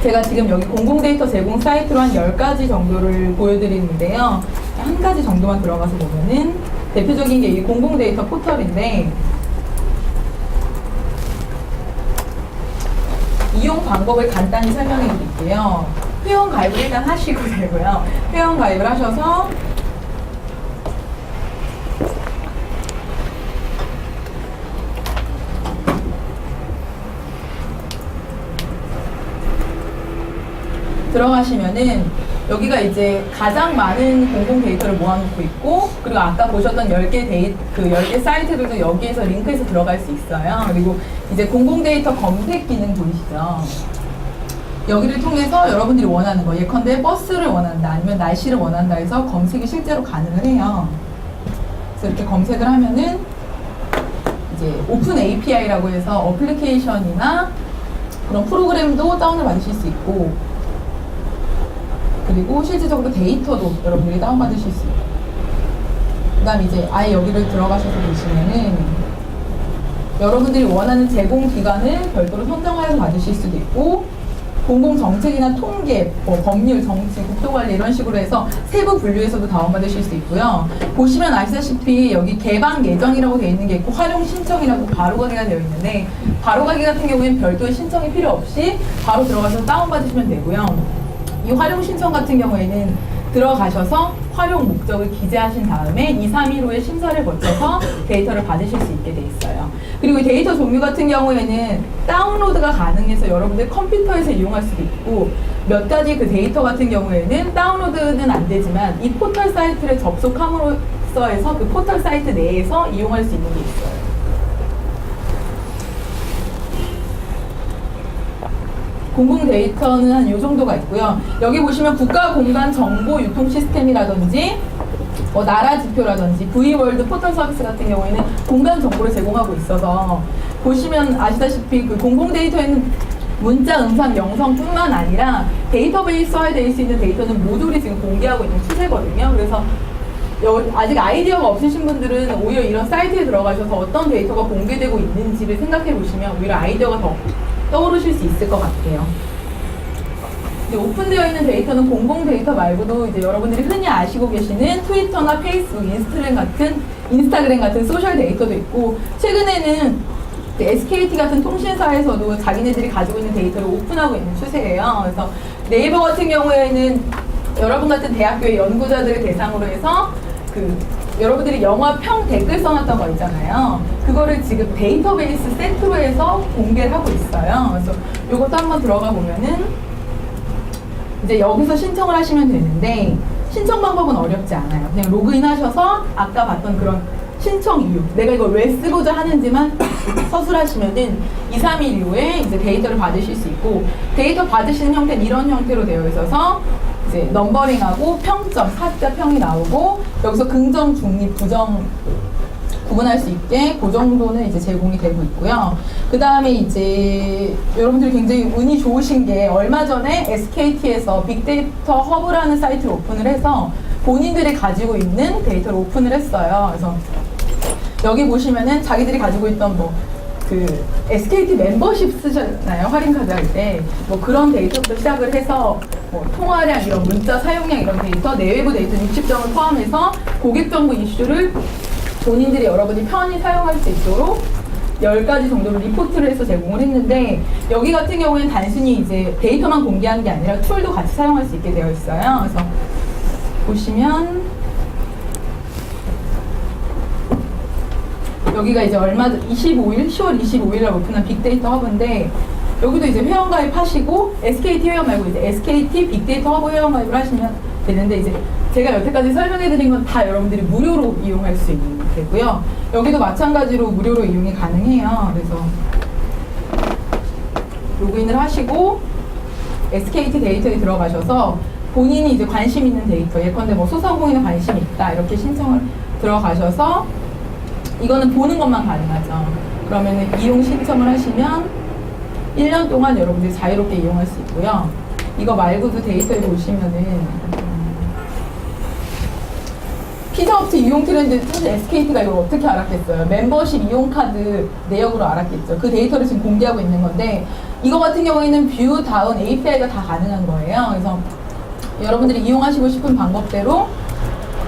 제가 지금 여기 공공데이터 제공 사이트로 한 10가지 정도를 보여드리는데요. 한 가지 정도만 들어가서 보면은 대표적인 게 이 공공데이터 포털인데 이용 방법을 간단히 설명해 드릴게요. 회원 가입을 일단 하시고 되고요. 회원 가입을 하셔서 들어가시면은 여기가 이제 가장 많은 공공 데이터를 모아놓고 있고 그리고 아까 보셨던 10개 사이트들도 여기에서 링크해서 들어갈 수 있어요. 그리고 이제 공공 데이터 검색 기능 보이시죠? 여기를 통해서 여러분들이 원하는 거 예컨대 버스를 원한다 아니면 날씨를 원한다 해서 검색이 실제로 가능을 해요. 그래서 이렇게 검색을 하면은 이제 오픈 API라고 해서 어플리케이션이나 그런 프로그램도 다운을 받으실 수 있고, 그리고 실질적으로 데이터도 여러분들이 다운받으실 수 있고, 그 다음에 이제 아예 여기를 들어가셔서 보시면은 여러분들이 원하는 제공 기관을 별도로 선정하여서 받으실 수도 있고, 공공정책이나 통계, 뭐 법률, 정치, 국토관리 이런 식으로 해서 세부 분류해서도 다운받으실 수 있고요. 보시면 아시다시피 여기 개방 예정이라고 되어 있는 게 있고 활용 신청이라고 바로가기가 되어 있는데, 바로가기 같은 경우에는 별도의 신청이 필요 없이 바로 들어가서 다운받으시면 되고요. 이 활용 신청 같은 경우에는 들어가셔서 활용 목적을 기재하신 다음에 2, 3일 후에 심사를 거쳐서 데이터를 받으실 수 있게 돼 있어요. 그리고 이 데이터 종류 같은 경우에는 다운로드가 가능해서 여러분들 컴퓨터에서 이용할 수도 있고, 몇 가지 그 데이터 같은 경우에는 다운로드는 안 되지만 이 포털 사이트를 접속함으로써 해서 그 포털 사이트 내에서 이용할 수 있는 게 있어요. 공공 데이터는 한 이 정도가 있고요. 여기 보시면 국가 공간 정보 유통 시스템이라든지 나라 지표라든지 V월드 포털 서비스 같은 경우에는 공간 정보를 제공하고 있어서, 보시면 아시다시피 그 공공 데이터에는 문자, 음성, 영상뿐만 아니라 데이터베이스화되어 있을 수 있는 데이터는 모듈이 지금 공개하고 있는 추세거든요. 그래서 아직 아이디어가 없으신 분들은 오히려 이런 사이트에 들어가셔서 어떤 데이터가 공개되고 있는지를 생각해 보시면 오히려 아이디어가 더 떠오르실 수 있을 것 같아요. 이제 오픈되어 있는 데이터는 공공 데이터 말고도 이제 여러분들이 흔히 아시고 계시는 트위터나 페이스북, 인스타그램 같은 소셜 데이터도 있고, 최근에는 SKT 같은 통신사에서도 자기네들이 가지고 있는 데이터를 오픈하고 있는 추세예요. 그래서 네이버 같은 경우에는 여러분 같은 대학교의 연구자들을 대상으로 해서 여러분들이 영화 평 댓글 써놨던 거 있잖아요. 그거를 지금 데이터베이스 세트로 해서 공개를 하고 있어요. 그래서 이것도 한번 들어가 보면은 이제 여기서 신청을 하시면 되는데, 신청 방법은 어렵지 않아요. 그냥 로그인 하셔서 아까 봤던 그런 신청 이유, 내가 이걸 왜 쓰고자 하는지만 서술하시면은 2, 3일 이후에 이제 데이터를 받으실 수 있고, 데이터 받으시는 형태는 이런 형태로 되어 있어서 이제 넘버링하고 평점, 4자 평이 나오고, 여기서 긍정, 중립, 부정 구분할 수 있게 그 정도는 이제 제공이 되고 있고요. 그 다음에 이제 여러분들이 굉장히 운이 좋으신 게, 얼마 전에 SKT에서 빅데이터 허브라는 사이트를 오픈을 해서 본인들이 가지고 있는 데이터를 오픈을 했어요. 그래서 여기 보시면은 자기들이 가지고 있던 SKT 멤버십 쓰잖아요. 할인카드 할 때. 그런 데이터부터 시작을 해서 통화량, 이런 문자 사용량 이런 데이터, 내외부 데이터 60점을 포함해서 고객 정보 이슈를 본인들이 여러분이 편히 사용할 수 있도록 10가지 정도로 리포트를 해서 제공을 했는데, 여기 같은 경우에는 단순히 이제 데이터만 공개한 게 아니라 툴도 같이 사용할 수 있게 되어 있어요. 그래서 보시면 여기가 이제 10월 25일에 오픈한 빅데이터 허브인데, 여기도 이제 회원가입 하시고, SKT 회원 말고 이제 SKT 빅데이터 허브 회원가입을 하시면 되는데, 이제 제가 여태까지 설명해드린 건 다 여러분들이 무료로 이용할 수 있는 되고요. 여기도 마찬가지로 무료로 이용이 가능해요. 그래서 로그인을 하시고 SKT 데이터에 들어가셔서 본인이 이제 관심 있는 데이터, 예컨대 소상공인에 관심이 있다 이렇게 신청을 들어가셔서, 이거는 보는 것만 가능하죠. 그러면 이용 신청을 하시면 1년 동안 여러분들이 자유롭게 이용할 수 있고요. 이거 말고도 데이터에 보시면은 피자업체 이용 트렌드, 사실 SKT가 이걸 어떻게 알았겠어요? 멤버십 이용 카드 내역으로 알았겠죠. 그 데이터를 지금 공개하고 있는 건데, 이거 같은 경우에는 뷰, 다운, API가 다 가능한 거예요. 그래서 여러분들이 이용하시고 싶은 방법대로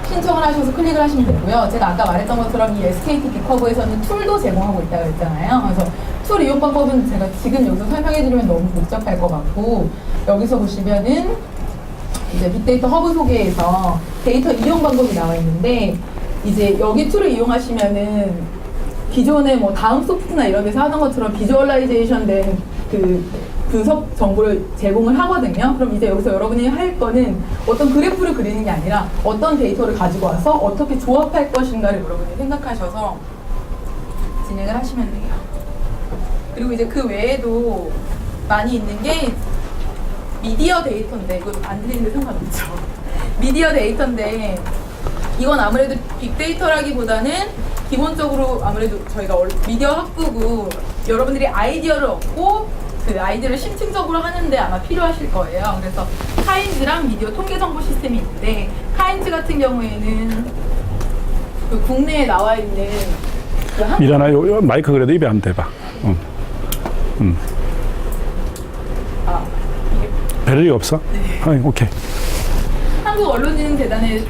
신청을 하셔서 클릭을 하시면 되고요. 제가 아까 말했던 것처럼 이 SKT 빅허브에서는 툴도 제공하고 있다고 했잖아요. 그래서 툴 이용 방법은 제가 지금 여기서 설명해드리면 너무 복잡할 것 같고, 여기서 보시면은 이제 빅데이터 허브 소개에서 데이터 이용 방법이 나와 있는데, 이제 여기 툴을 이용하시면은 기존에 다음 소프트나 이런 데서 하던 것처럼 비주얼라이제이션 된 분석 정보를 제공을 하거든요. 그럼 이제 여기서 여러분이 할 거는 어떤 그래프를 그리는 게 아니라 어떤 데이터를 가지고 와서 어떻게 조합할 것인가를 여러분이 생각하셔서 진행을 하시면 돼요. 그리고 이제 그 외에도 많이 있는 게 미디어 데이터인데, 이거 안 들리는데 상관없죠. 미디어 데이터인데, 이건 아무래도 빅데이터라기보다는 기본적으로 아무래도 저희가 미디어 학부고 여러분들이 아이디어를 얻고 그 아이디어를 심층적으로 하는데 아마 필요하실 거예요. 그래서 카인즈랑 미디어 통계 정보 시스템이 있는데 카인즈 같은 경우에는 그 국내에 나와 있는 그 미란아, 요 마이크 그래도 입에 안 대봐. 아, 이게 배럴이 없어? 네. 오케이. 한국언론진흥재단에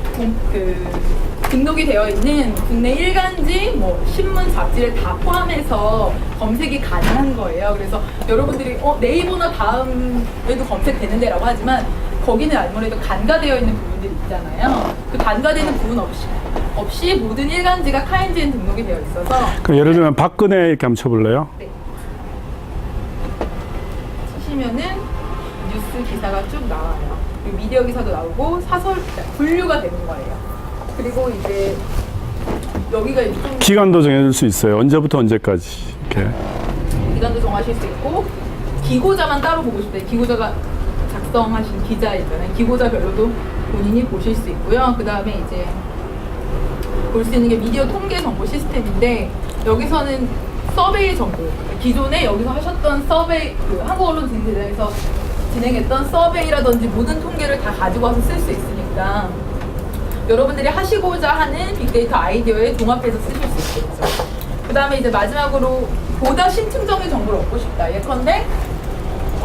등록이 되어 있는 국내 일간지, 뭐 신문, 잡지를 다 포함해서 검색이 가능한 거예요. 그래서 여러분들이 네이버나 다음에도 검색되는데라고 하지만 거기는 아무래도 간과되어 있는 부분들이 있잖아요. 그 간과되는 부분 없이 모든 일간지가 카인즈에 등록이 되어 있어서. 그럼 예를 들면 박근혜 이렇게 한번 쳐볼래요? 네. 치시면은 뉴스 기사가 쭉 나와요. 그리고 미디어 기사도 나오고 사설 분류가 되는 거예요. 그리고 이제 여기가 이제 좀 기간도 정해줄 수 있어요. 언제부터 언제까지 이렇게. 기간도 정하실 수 있고 기고자만 따로 보고 싶다. 기고자가 작성하신 기자 있잖아요. 기고자별로도 본인이 보실 수 있고요. 그 다음에 이제 볼 수 있는 게 미디어 통계 정보 시스템인데 여기서는 서베이 정보, 기존에 여기서 하셨던 서베이, 그 한국언론진흥재단에서 진행했던 서베이라든지 모든 통계를 다 가지고 와서 쓸 수 있으니까 여러분들이 하시고자 하는 빅데이터 아이디어에 종합해서 쓰실 수 있겠죠. 그 다음에 이제 마지막으로 보다 심층적인 정보를 얻고 싶다. 예컨대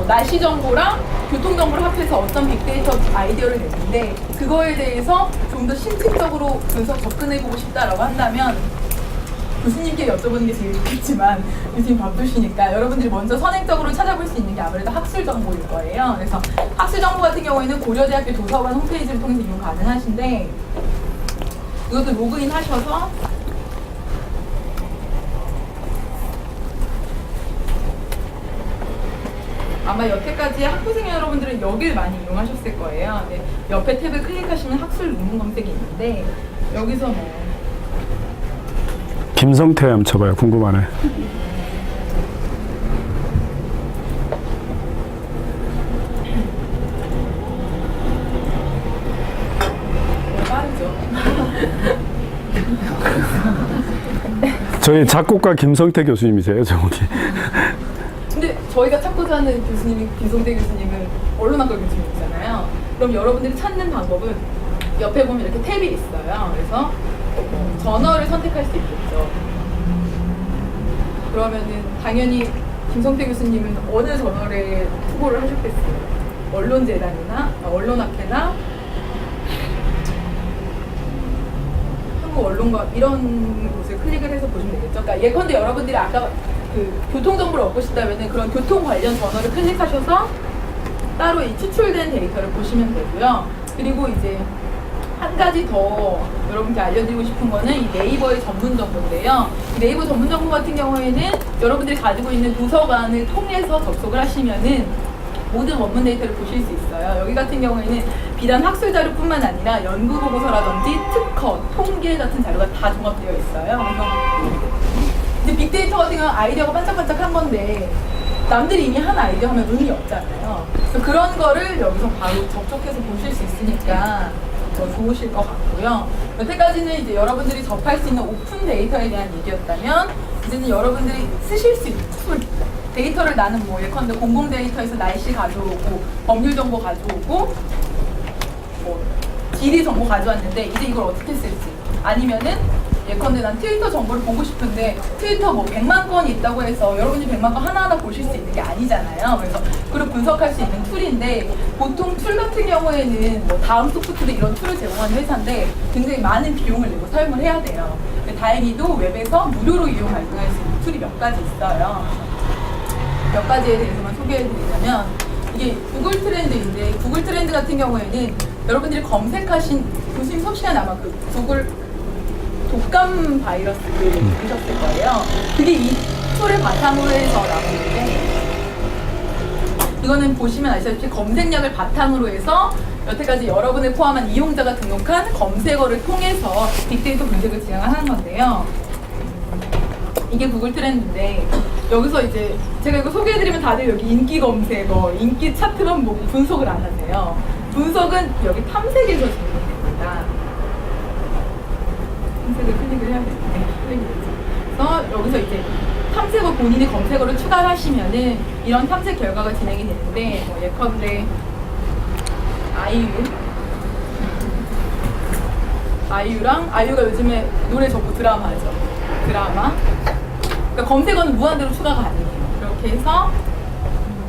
날씨 정보랑 교통 정보를 합해서 어떤 빅데이터 아이디어를 냈는데 그거에 대해서 좀 더 심층적으로 분석 접근해보고 싶다라고 한다면 교수님께 여쭤보는 게 제일 좋겠지만 교수님 바쁘시니까 여러분들이 먼저 선행적으로 찾아볼 수 있는 게 아무래도 학술 정보일 거예요. 그래서 학술 정보 같은 경우에는 고려대학교 도서관 홈페이지를 통해서 이용 가능하신데 이것도 로그인 하셔서 아마 여태까지 학부생 여러분들은 여길 많이 이용하셨을 거예요. 네, 옆에 탭을 클릭하시면 학술 논문 검색이 있는데 여기서 뭐 김성태 한번 쳐봐요. 궁금하네. 빠르죠. 저희 작곡가 김성태 교수님이세요, 저기. 근데 저희가 찾고자 하는 교수님이 김성태 교수님은 언론학과 교수님이잖아요. 그럼 여러분들이 찾는 방법은 옆에 보면 이렇게 탭이 있어요. 그래서 저널을 선택할 수 있겠죠. 그러면은 당연히 김성태 교수님은 어느 저널에 후보를 하셨겠어요? 언론재단이나 언론학회나 한국언론과 이런 곳을 클릭을 해서 보시면 되겠죠. 그러니까 예컨대 여러분들이 아까 그 교통정보를 얻고 싶다면 그런 교통 관련 저널을 클릭하셔서 따로 이 추출된 데이터를 보시면 되고요. 그리고 이제 한 가지 더 여러분께 알려드리고 싶은 거는 이 네이버의 전문 정보인데요. 이 네이버 전문 정보 같은 경우에는 여러분들이 가지고 있는 도서관을 통해서 접속을 하시면은 모든 원문 데이터를 보실 수 있어요. 여기 같은 경우에는 비단 학술 자료뿐만 아니라 연구 보고서라든지 특허, 통계 같은 자료가 다 종합되어 있어요. 그래서 이제 빅데이터 같은 경우는 아이디어가 반짝반짝한 건데 남들이 이미 한 아이디어 하면 의미 없잖아요. 그래서 그런 거를 여기서 바로 접촉해서 보실 수 있으니까 더 좋으실 것 같고요. 여태까지는 이제 여러분들이 접할 수 있는 오픈 데이터에 대한 얘기였다면 이제는 여러분들이 쓰실 수 있는 툴, 데이터를 나는 뭐 예컨대 공공 데이터에서 날씨 가져오고 법률 정보 가져오고 뭐 지리 정보 가져왔는데 이제 이걸 어떻게 쓸지 아니면은 예컨대 난 트위터 정보를 보고 싶은데 트위터 뭐 100만 건이 있다고 해서 여러분이 100만 건 하나하나 보실 수 있는 게 아니잖아요. 그래서 그걸 분석할 수 있는 툴인데 보통 툴 같은 경우에는 뭐 다음 소프트도 이런 툴을 제공하는 회사인데 굉장히 많은 비용을 내고 사용을 해야 돼요. 다행히도 웹에서 무료로 이용할 수 있는 툴이 몇 가지 있어요. 몇 가지에 대해서만 소개해드리자면 이게 구글 트렌드인데 구글 트렌드 같은 경우에는 여러분들이 검색하신 교수님 수업 시간에 아마 그 구글 독감 바이러스를 보셨을 거예요. 그게 이 툴을 바탕으로 해서 나오는데 이거는 보시면 아시다시피 검색량을 바탕으로 해서 여태까지 여러분을 포함한 이용자가 등록한 검색어를 통해서 빅데이터 분석을 진행하는 건데요. 이게 구글 트렌드인데 여기서 이제 제가 이거 소개해드리면 다들 여기 인기 검색어, 인기 차트만 보고 분석을 안 하세요. 분석은 여기 탐색에서 진행됩니다. 탐색을 클릭을 해야 되는데 그래서 여기서 이제 탐색어 본인이 검색어를 추가를 하시면은 이런 탐색 결과가 진행이 되는데 뭐 예컨대 아이유가 요즘에 노래 적고 드라마죠. 드라마. 그러니까 검색어는 무한대로 추가가 가능해요. 이렇게 해서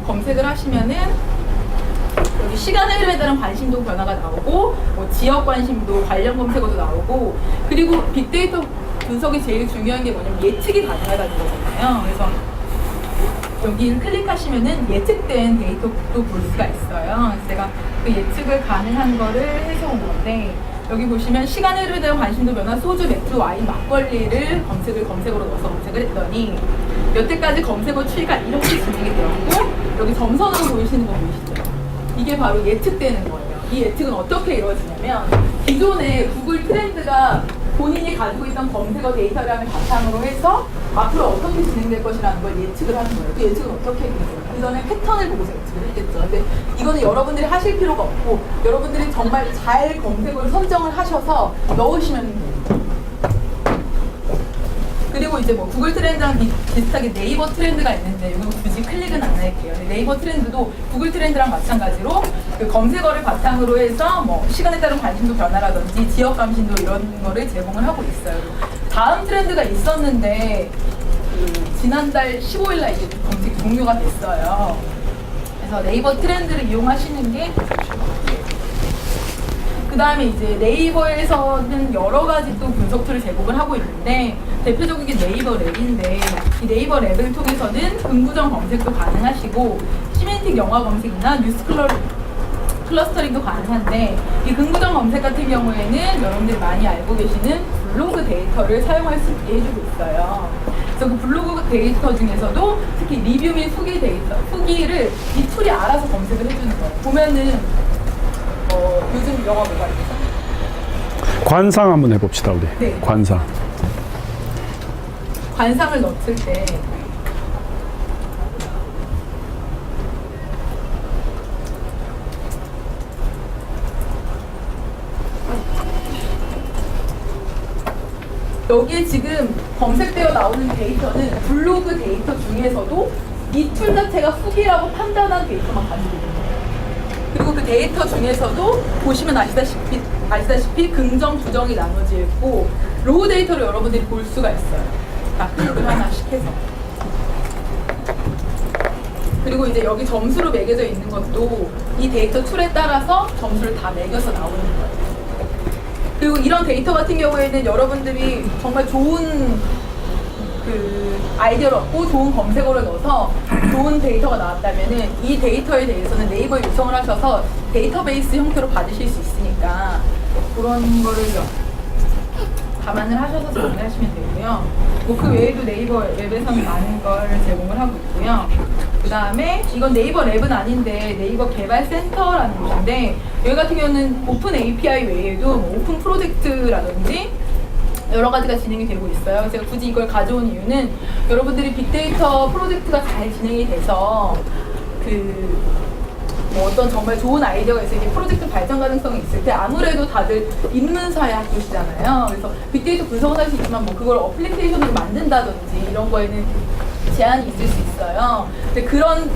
검색을 하시면은 여기 시간의 흐름에 따른 관심도 변화가 나오고 뭐 지역 관심도 관련 검색어도 나오고 그리고 빅데이터 분석이 제일 중요한 게 뭐냐면 예측이 가능하다는 거잖아요. 그래서 여기를 클릭하시면은 예측된 데이터도 볼 수가 있어요. 그래서 제가 그 예측을 가능한 거를 해서 온 건데 여기 보시면 시간의 흐름에 대한 관심도 변화, 소주, 맥주, 와인, 막걸리를 검색어로 넣어서 검색을 했더니 여태까지 검색어 추이가 이렇게 진행이 되었고 여기 점선으로 보이시는 거 보이시죠? 이게 바로 예측되는 거예요. 이 예측은 어떻게 이루어지냐면 기존의 구글 트렌드가 본인이 가지고 있던 검색어 데이터량을 바탕으로 해서 앞으로 어떻게 진행될 것이라는 걸 예측을 하는 거예요. 그 예측은 어떻게 했겠어요? 그 전에 패턴을 보고서 예측을 했겠죠. 근데 이거는 여러분들이 하실 필요가 없고 여러분들이 정말 잘 검색어를 선정을 하셔서 넣으시면 돼요. 그리고 이제 뭐 구글 트렌드랑 비슷하게 네이버 트렌드가 있는데 이건 굳이 클릭은 안 할게요. 네이버 트렌드도 구글 트렌드랑 마찬가지로 그 검색어를 바탕으로 해서 뭐 시간에 따른 관심도 변화라든지 지역 감심도 이런 거를 제공을 하고 있어요. 다음 트렌드가 있었는데 그 지난달 15일날 이제 검색 종료가 됐어요. 그래서 네이버 트렌드를 이용하시는 게 그 다음에 이제 네이버에서는 여러 가지 또 분석 툴을 제공을 하고 있는데 대표적인 게 네이버 랩인데 이 네이버 랩을 통해서는 긍부정 검색도 가능하시고 시멘틱 영화 검색이나 뉴스 클러스터링도 가능한데 이 긍부정 검색 같은 경우에는 여러분들이 많이 알고 계시는 블로그 데이터를 사용할 수 있게 해주고 있어요. 그래서 그 블로그 데이터 중에서도 특히 리뷰 및 후기 데이터, 후기를 이 툴이 알아서 검색을 해주는 거예요. 보면은 요즘 영화 뭐가 있죠? 관상 한번 해봅시다 우리. 네. 관상. 관상을 넣었을 때 여기에 지금 검색되어 나오는 데이터는 블로그 데이터 중에서도 이 툴 자체가 후기라고 판단한 데이터만 가지고 있는 거예요. 그리고 그 데이터 중에서도 보시면 아시다시피 긍정, 부정이 나눠져 있고 로우 데이터를 여러분들이 볼 수가 있어요. 클릭을 하나씩 해서. 그리고 이제 여기 점수로 매겨져 있는 것도 이 데이터 툴에 따라서 점수를 다 매겨서 나오는 거예요. 그리고 이런 데이터 같은 경우에는 여러분들이 정말 좋은 그 아이디어를 얻고 좋은 검색어를 넣어서 좋은 데이터가 나왔다면은 이 데이터에 대해서는 네이버에 요청을 하셔서 데이터베이스 형태로 받으실 수 있으니까 그런 거를 감안을 하셔서 정리하시면 되고요. 뭐 그 외에도 네이버 랩에서는 많은 걸 제공을 하고 있고요. 그 다음에 이건 네이버 랩은 아닌데 네이버 개발센터라는 곳인데 여기 같은 경우는 오픈 API 외에도 뭐 오픈 프로젝트라든지 여러 가지가 진행이 되고 있어요. 제가 굳이 이걸 가져온 이유는 여러분들이 빅데이터 프로젝트가 잘 진행이 돼서 뭐 어떤 정말 좋은 아이디어가 있을 때 프로젝트 발전 가능성이 있을 때 아무래도 다들 인문사회 학교시잖아요. 그래서 빅데이터 분석은 할 수 있지만 뭐 그걸 어플리케이션으로 만든다든지 이런 거에는 제한이 있을 수 있어요. 근데 그런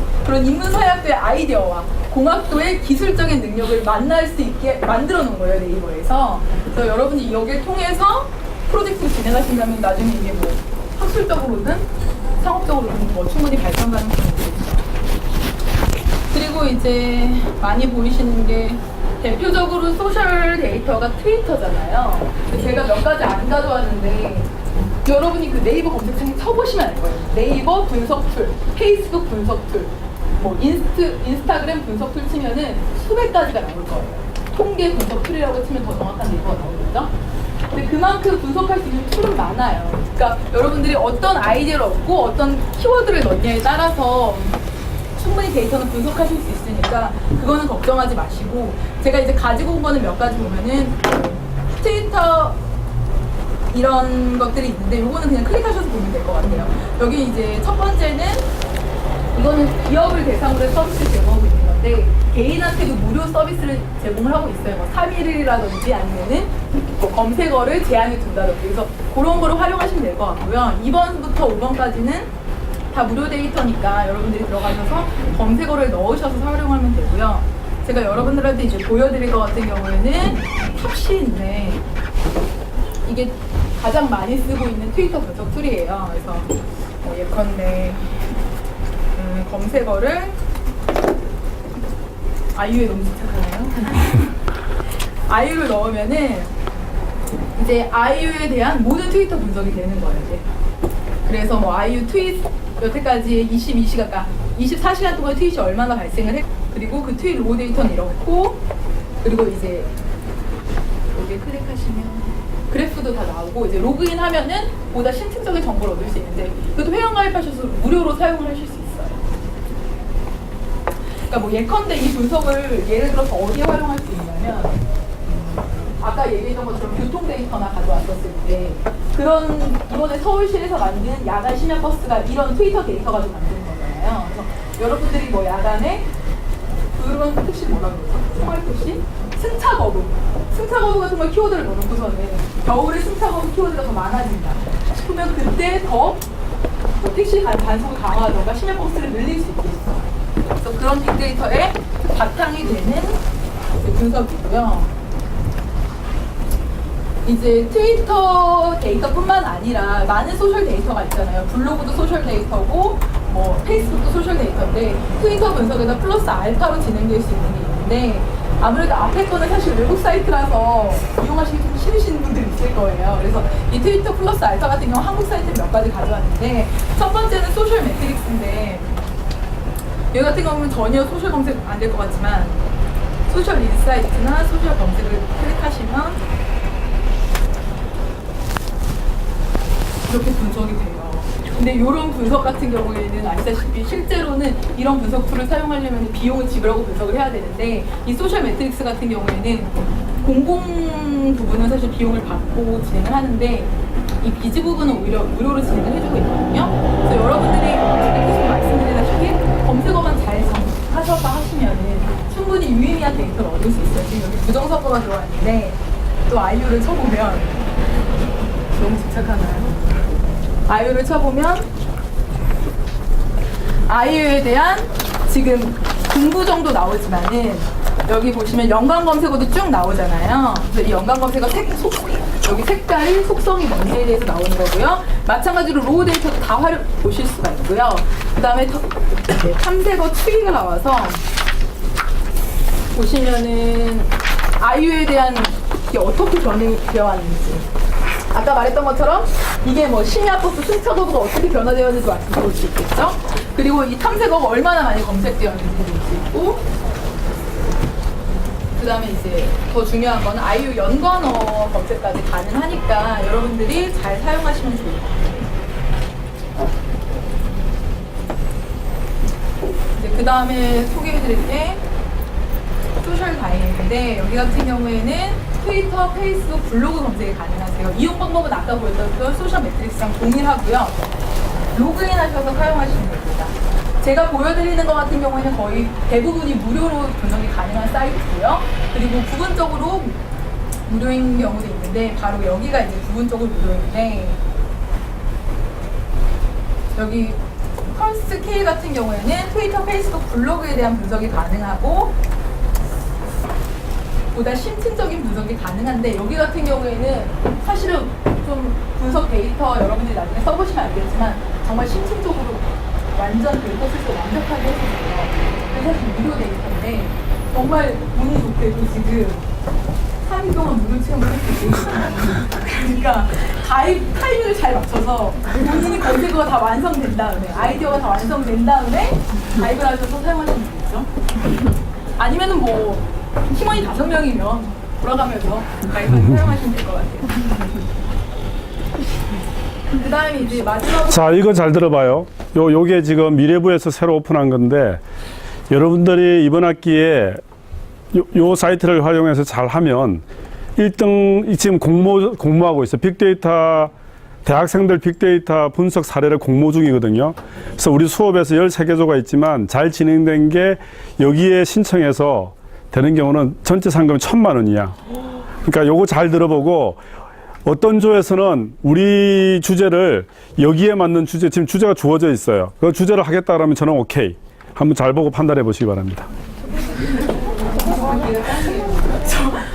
인문사회 학교의 아이디어와 공학도의 기술적인 능력을 만날 수 있게 만들어 놓은 거예요, 네이버에서. 그래서 여러분이 여기를 통해서 프로젝트를 진행하신다면 나중에 이게 뭐 학술적으로든 상업적으로든 뭐 충분히 발전 가능성이 있겠죠. 그리고 이제 많이 보이시는 게 대표적으로 소셜 데이터가 트위터잖아요. 제가 몇 가지 안 가져왔는데 여러분이 그 네이버 검색창에 쳐보시면 알 거예요. 네이버 분석 툴, 페이스북 분석 툴, 뭐 인스타그램 분석 툴 치면은 수백 가지가 나올 거예요. 통계 분석 툴이라고 치면 더 정확한 데이터가 나오겠죠? 근데 그만큼 분석할 수 있는 툴은 많아요. 그러니까 여러분들이 어떤 아이디어를 얻고 어떤 키워드를 넣냐에 따라서 충분히 데이터는 분석하실 수 있으니까 그거는 걱정하지 마시고 제가 이제 가지고 온 거는 몇 가지 보면은 트위터 이런 것들이 있는데 요거는 그냥 클릭하셔서 보면 될 것 같아요. 여기 이제 첫 번째는 이거는 기업을 대상으로 서비스를 제공하고 있는 건데 개인한테도 무료 서비스를 제공을 하고 있어요. 뭐 3일이라든지 아니면은 뭐 검색어를 제한해 둔다든지 그래서 그런 거를 활용하시면 될 것 같고요. 2번부터 5번까지는 다 무료 데이터니까 여러분들이 들어가셔서 검색어를 넣으셔서 활용하면 되고요. 제가 여러분들한테 이제 보여드릴 것 같은 경우에는 탑시인데 이게 가장 많이 쓰고 있는 트위터 분석 툴이에요. 그래서 예컨대 검색어를 아이유에 너무 집착하나요? 아이유를 넣으면은 이제 아이유에 대한 모든 트위터 분석이 되는 거예요. 이제. 그래서 뭐 아이유 트윗 여태까지 22시간, 24시간 동안 트윗이 얼마나 발생을 했고 그리고 그 트윗 로우 데이터는 이렇고 그리고 이제 여기에 클릭하시면 그래프도 다 나오고 이제 로그인 하면은 보다 실질적인 정보를 얻을 수 있는데 그것도 회원 가입하셔서 무료로 사용을 하실 수 있어요. 그러니까 뭐 예컨대 이 분석을 예를 들어서 어디에 활용할 수 있냐면 아까 얘기했던 것처럼 교통 데이터나 가져왔었을 때 그런 이번에 서울시에서 만든 야간 심야 버스가 이런 트위터 데이터 가지고 만드는 거잖아요. 그래서 여러분들이 뭐 야간에 그런 택시 뭐라 그러죠? 총알 택시? 승차 거부. 승차 거부 같은 걸 키워드를 넣어놓고서는 겨울에 승차 거부 키워드가 더 많아진다 싶으면 그때 더 뭐 택시 단속을 강화하던가 심야 버스를 늘릴 수 있겠어요. 그래서 그런 빅데이터의 바탕이 되는 분석이고요. 이제 트위터 데이터뿐만 아니라 많은 소셜 데이터가 있잖아요. 블로그도 소셜 데이터고 뭐 페이스북도 소셜 데이터인데 트위터 분석에다 플러스 알파로 진행될 수 있는 게 있는데 아무래도 앞에 거는 사실 외국 사이트라서 이용하시기 좀 싫으신 분들이 있을 거예요. 그래서 이 트위터 플러스 알파 같은 경우 한국 사이트 몇 가지 가져왔는데 첫 번째는 소셜 매트릭스인데 여기 같은 경우는 전혀 소셜 검색 안 될 것 같지만 소셜 인사이트나 소셜 검색을 클릭하시면 이렇게 분석이 돼요. 근데 이런 분석 같은 경우에는 아시다시피 실제로는 이런 분석 툴을 사용하려면 비용을 지불하고 분석을 해야 되는데 이 소셜 매트릭스 같은 경우에는 공공 부분은 사실 비용을 받고 진행을 하는데 이 비즈 부분은 오히려 무료로 진행을 해주고 있거든요. 그래서 여러분들이 제가 계속 말씀드리다시피 검색어만 잘 하셔서 하시면은 충분히 유의미한 데이터를 얻을 수 있어요. 지금 여기 부정선거가 들어왔는데 또 아이유를 쳐보면 너무 집착하나요? 아이유를 쳐보면 아이유에 대한 지금 공부 정도 나오지만은 여기 보시면 연관 검색어도 쭉 나오잖아요. 그래서 이 연관 검색어 여기 색깔, 속성이 뭔지에 대해서 나오는 거고요. 마찬가지로 로우 데이터도 다 보실 수가 있고요. 그 다음에 탐색어 추이가 나와서 보시면은 아이유에 대한 게 어떻게 변형이 되어 왔는지 아까 말했던 것처럼 이게 뭐 심야 버스 승차 거부가 어떻게 변화되었는지 볼 수 있겠죠. 그리고 이 탐색어가 얼마나 많이 검색되었는지 볼 수 있고 그 다음에 이제 더 중요한 거는 아이유 연관어 검색까지 가능하니까 여러분들이 잘 사용하시면 좋을 것 같아요. 이제 그 다음에 소개해드릴 게 소셜 다이인데 여기 같은 경우에는 트위터, 페이스북, 블로그 검색이 가능하세요. 이용 방법은 아까 보였던 소셜 매트릭스랑 동일하고요. 로그인 하셔서 사용하시면 됩니다. 제가 보여드리는 것 같은 경우에는 거의 대부분이 무료로 분석이 가능한 사이트고요. 그리고 부분적으로 무료인 경우도 있는데 바로 여기가 이제 부분적으로 무료인데 여기 펄스 K 같은 경우에는 트위터, 페이스북, 블로그에 대한 분석이 가능하고 보다 심층적인 분석이 가능한데 여기 같은 경우에는 사실은 좀 분석 데이터 여러분들이 나중에 써보시면 알겠지만 정말 심층적으로 완전 데이터 수술 완벽하게 해주세요. 그래서 사실 무료 데이터인데 정말 운이 좋게도 지금 3일 동안 무료 체험을 했거든요. 그러니까 가입 타이밍을 잘 맞춰서 본인이 검색어가 다 완성된 다음에 아이디어가 다 완성된 다음에 가입을 하셔서 사용하시면 되겠죠. 아니면은 뭐 팀원이 5명이면 돌아가면서 가입을 사용하시면 될 것 같아요. 그 다음에 이제 마지막으로 자, 이거 잘 들어봐요. 요게 지금 미래부에서 새로 오픈한 건데 여러분들이 이번 학기에 요 사이트를 활용해서 잘 하면 1등 지금 공모하고 있어요. 빅데이터 대학생들 빅데이터 분석 사례를 공모 중이거든요. 그래서 우리 수업에서 13개조가 있지만 잘 진행된 게 여기에 신청해서 되는 경우는 전체 상금이 1,000만 원이야. 그러니까 요거 잘 들어보고 어떤 조에서는 우리 주제를 여기에 맞는 주제, 지금 주제가 주어져 있어요. 그 주제를 하겠다 그러면 저는 오케이. 한번 잘 보고 판단해 보시기 바랍니다.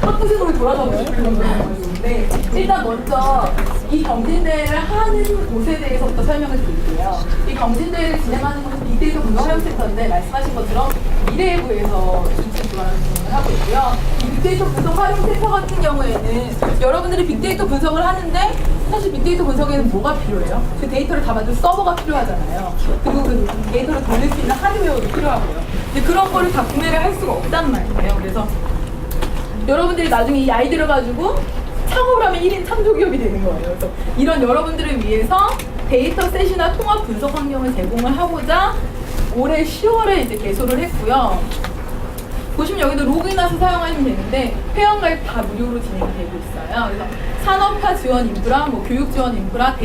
학부생으로 돌아가고 싶은 건데 일단 먼저 이 경진대회를 하는 곳에 대해서부터 설명을 드릴게요. 이 경진대회를 진행하는 곳은 빅데이터 분석활용센터인데 말씀하신 것처럼 미래부에서 중심 주관하는 진행을 하고 있고요. 이 빅데이터 분석활용센터 같은 경우에는 여러분들이 빅데이터 분석을 하는데 사실 빅데이터 분석에는 뭐가 필요해요? 그 데이터를 담아둘 서버가 필요하잖아요. 그리고 그 데이터를 돌릴 수 있는 하드웨어도 필요하고요. 근데 그런 거를 다 구매를 할 수가 없단 말이에요. 그래서 여러분들이 나중에 이 아이디어를 가지고 창업을 하면 1인 창조기업이 되는 거예요. 그래서 이런 여러분들을 위해서 데이터셋이나 통합 분석 환경을 제공을 하고자 올해 10월에 이제 개소를 했고요. 보시면 여기도 로그인해서 사용하시면 되는데 회원가입 다 무료로 진행이 되고 있어요. 그래서 산업화 지원 인프라, 뭐 교육 지원 인프라,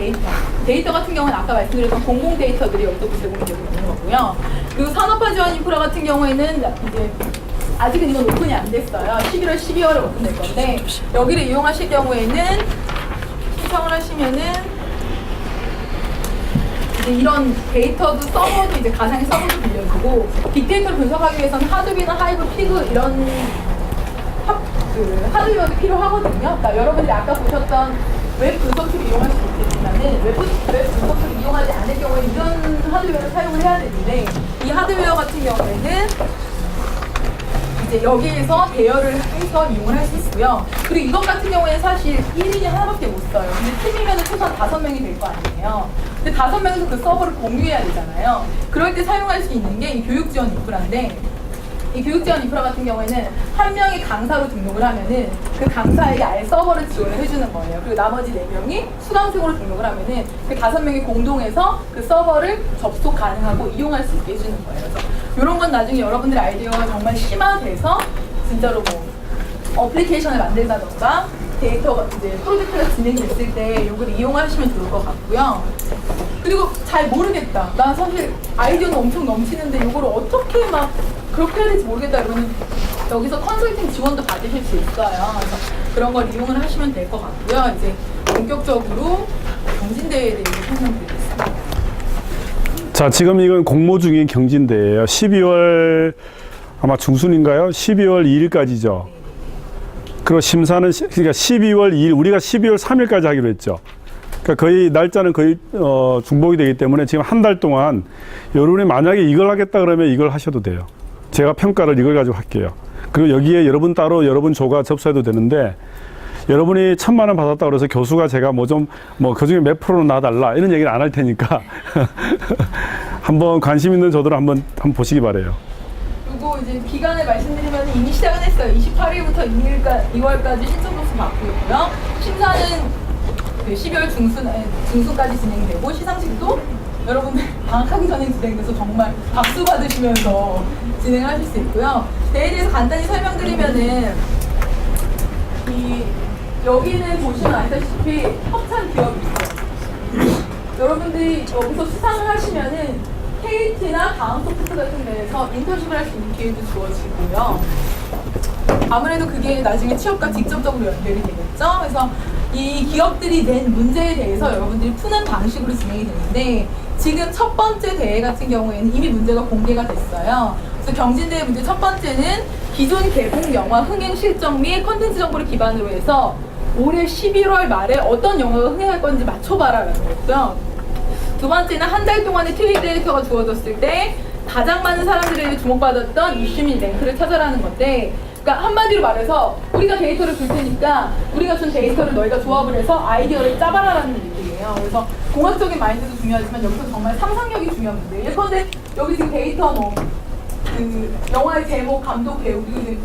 데이터 같은 경우는 아까 말씀드렸던 공공 데이터들이 여기서도 제공이 되고 있는 거고요. 그리고 산업화 지원 인프라 같은 경우에는 이제 아직은 이건 오픈이 안 됐어요. 11월, 12월에 오픈될 건데 여기를 이용하실 경우에는 신청을 하시면은 이제 이런 데이터도 서버도 이제 가상의 서버도 빌려주고 빅데이터를 분석하기 위해서는 하드비나 하이브, 피그 이런 하드웨어도 필요하거든요. 그러니까 여러분들이 아까 보셨던 웹 분석기를 이용할 수 있겠지만은 웹 분석기를 이용하지 않을 경우에 이런 하드웨어를 사용을 해야 되는데 이 하드웨어 같은 경우에는 이제 여기에서 대여를 해서 이용을 할 수 있고요. 그리고 이것 같은 경우에는 사실 1인이 하나밖에 못 써요. 근데 팀이면 최소한 5명이 될 거 아니에요. 근데 5명이서 그 서버를 공유해야 되잖아요. 그럴 때 사용할 수 있는 게 이 교육 지원 인프라인데 이 교육 지원 인프라 같은 경우에는 한 명이 강사로 등록을 하면은 그 강사에게 아예 서버를 지원을 해주는 거예요. 그리고 나머지 4명이 수강생으로 등록을 하면은 그 5명이 공동해서 그 서버를 접속 가능하고 이용할 수 있게 해주는 거예요. 그래서 이런 건 나중에 여러분들의 아이디어가 정말 심화돼서 진짜로 뭐 어플리케이션을 만들다던가 데이터가 이제 프로젝트가 진행됐을 때 이걸 이용하시면 좋을 것 같고요. 그리고 잘 모르겠다. 난 사실 아이디어는 엄청 넘치는데 이걸 어떻게 막 그렇게 해야 될지 모르겠다 이러면 여기서 컨설팅 지원도 받으실 수 있어요. 그래서 그런 걸 이용을 하시면 될 것 같고요. 이제 본격적으로 경진대회에 대해서 설명드리겠습니다. 자, 지금 이건 공모 중인 경진대회예요. 12월 아마 중순인가요? 12월 2일까지죠. 그리고 심사는 그러니까 12월 2일, 우리가 12월 3일까지 하기로 했죠. 그러니까 거의 날짜는 거의 중복이 되기 때문에 지금 한 달 동안 여러분이 만약에 이걸 하겠다 그러면 이걸 하셔도 돼요. 제가 평가를 이걸 가지고 할게요. 그리고 여기에 여러분 따로 여러분 조가 접수해도 되는데 여러분이 1,000만 원 받았다 그래서 교수가 제가 그중에 몇 프로는 놔달라 이런 얘기를 안 할 테니까 한번 관심 있는 저들 한번 보시기 바래요. 그리고 이제 기간을 말씀드리면 이미 시작은 했어요. 28일부터 2월까지 신청 접수 받고 있고요. 심사는 12월 중순까지 진행되고 시상식도 여러분들 방학하기 전에 진행돼서 정말 박수 받으시면서 진행하실 수 있고요. 대회에 대해서 간단히 설명드리면은 여기는 보시면 아시다시피 협찬 기업이 있어요. 여러분들이 여기서 수상을 하시면은 KT나 다음소프트 같은 데에서 인턴십을 할 수 있는 기회도 주어지고요. 아무래도 그게 나중에 취업과 직접적으로 연결이 되겠죠. 그래서 이 기업들이 낸 문제에 대해서 여러분들이 푸는 방식으로 진행이 되는데 지금 첫 번째 대회 같은 경우에는 이미 문제가 공개가 됐어요. 그래서 경진대회 문제 첫 번째는 기존 개봉 영화 흥행 실적 및 컨텐츠 정보를 기반으로 해서 올해 11월 말에 어떤 영화가 흥행할 건지 맞춰봐라라는 거였고요. 두 번째는 한 달 동안의 트윗 데이터가 주어졌을 때 가장 많은 사람들에게 주목받았던 이슈 및 랭크를 찾아라는 건데, 그러니까 한마디로 말해서 우리가 데이터를 줄 테니까 우리가 준 데이터를 너희가 조합을 해서 아이디어를 짜봐라라는 얘기예요. 그래서 공학적인 마인드도 중요하지만 여기서 정말 상상력이 중요한 문제예요. 예컨대 여기 지금 데이터 그 영화의 제목, 감독, 배우 그리고 이제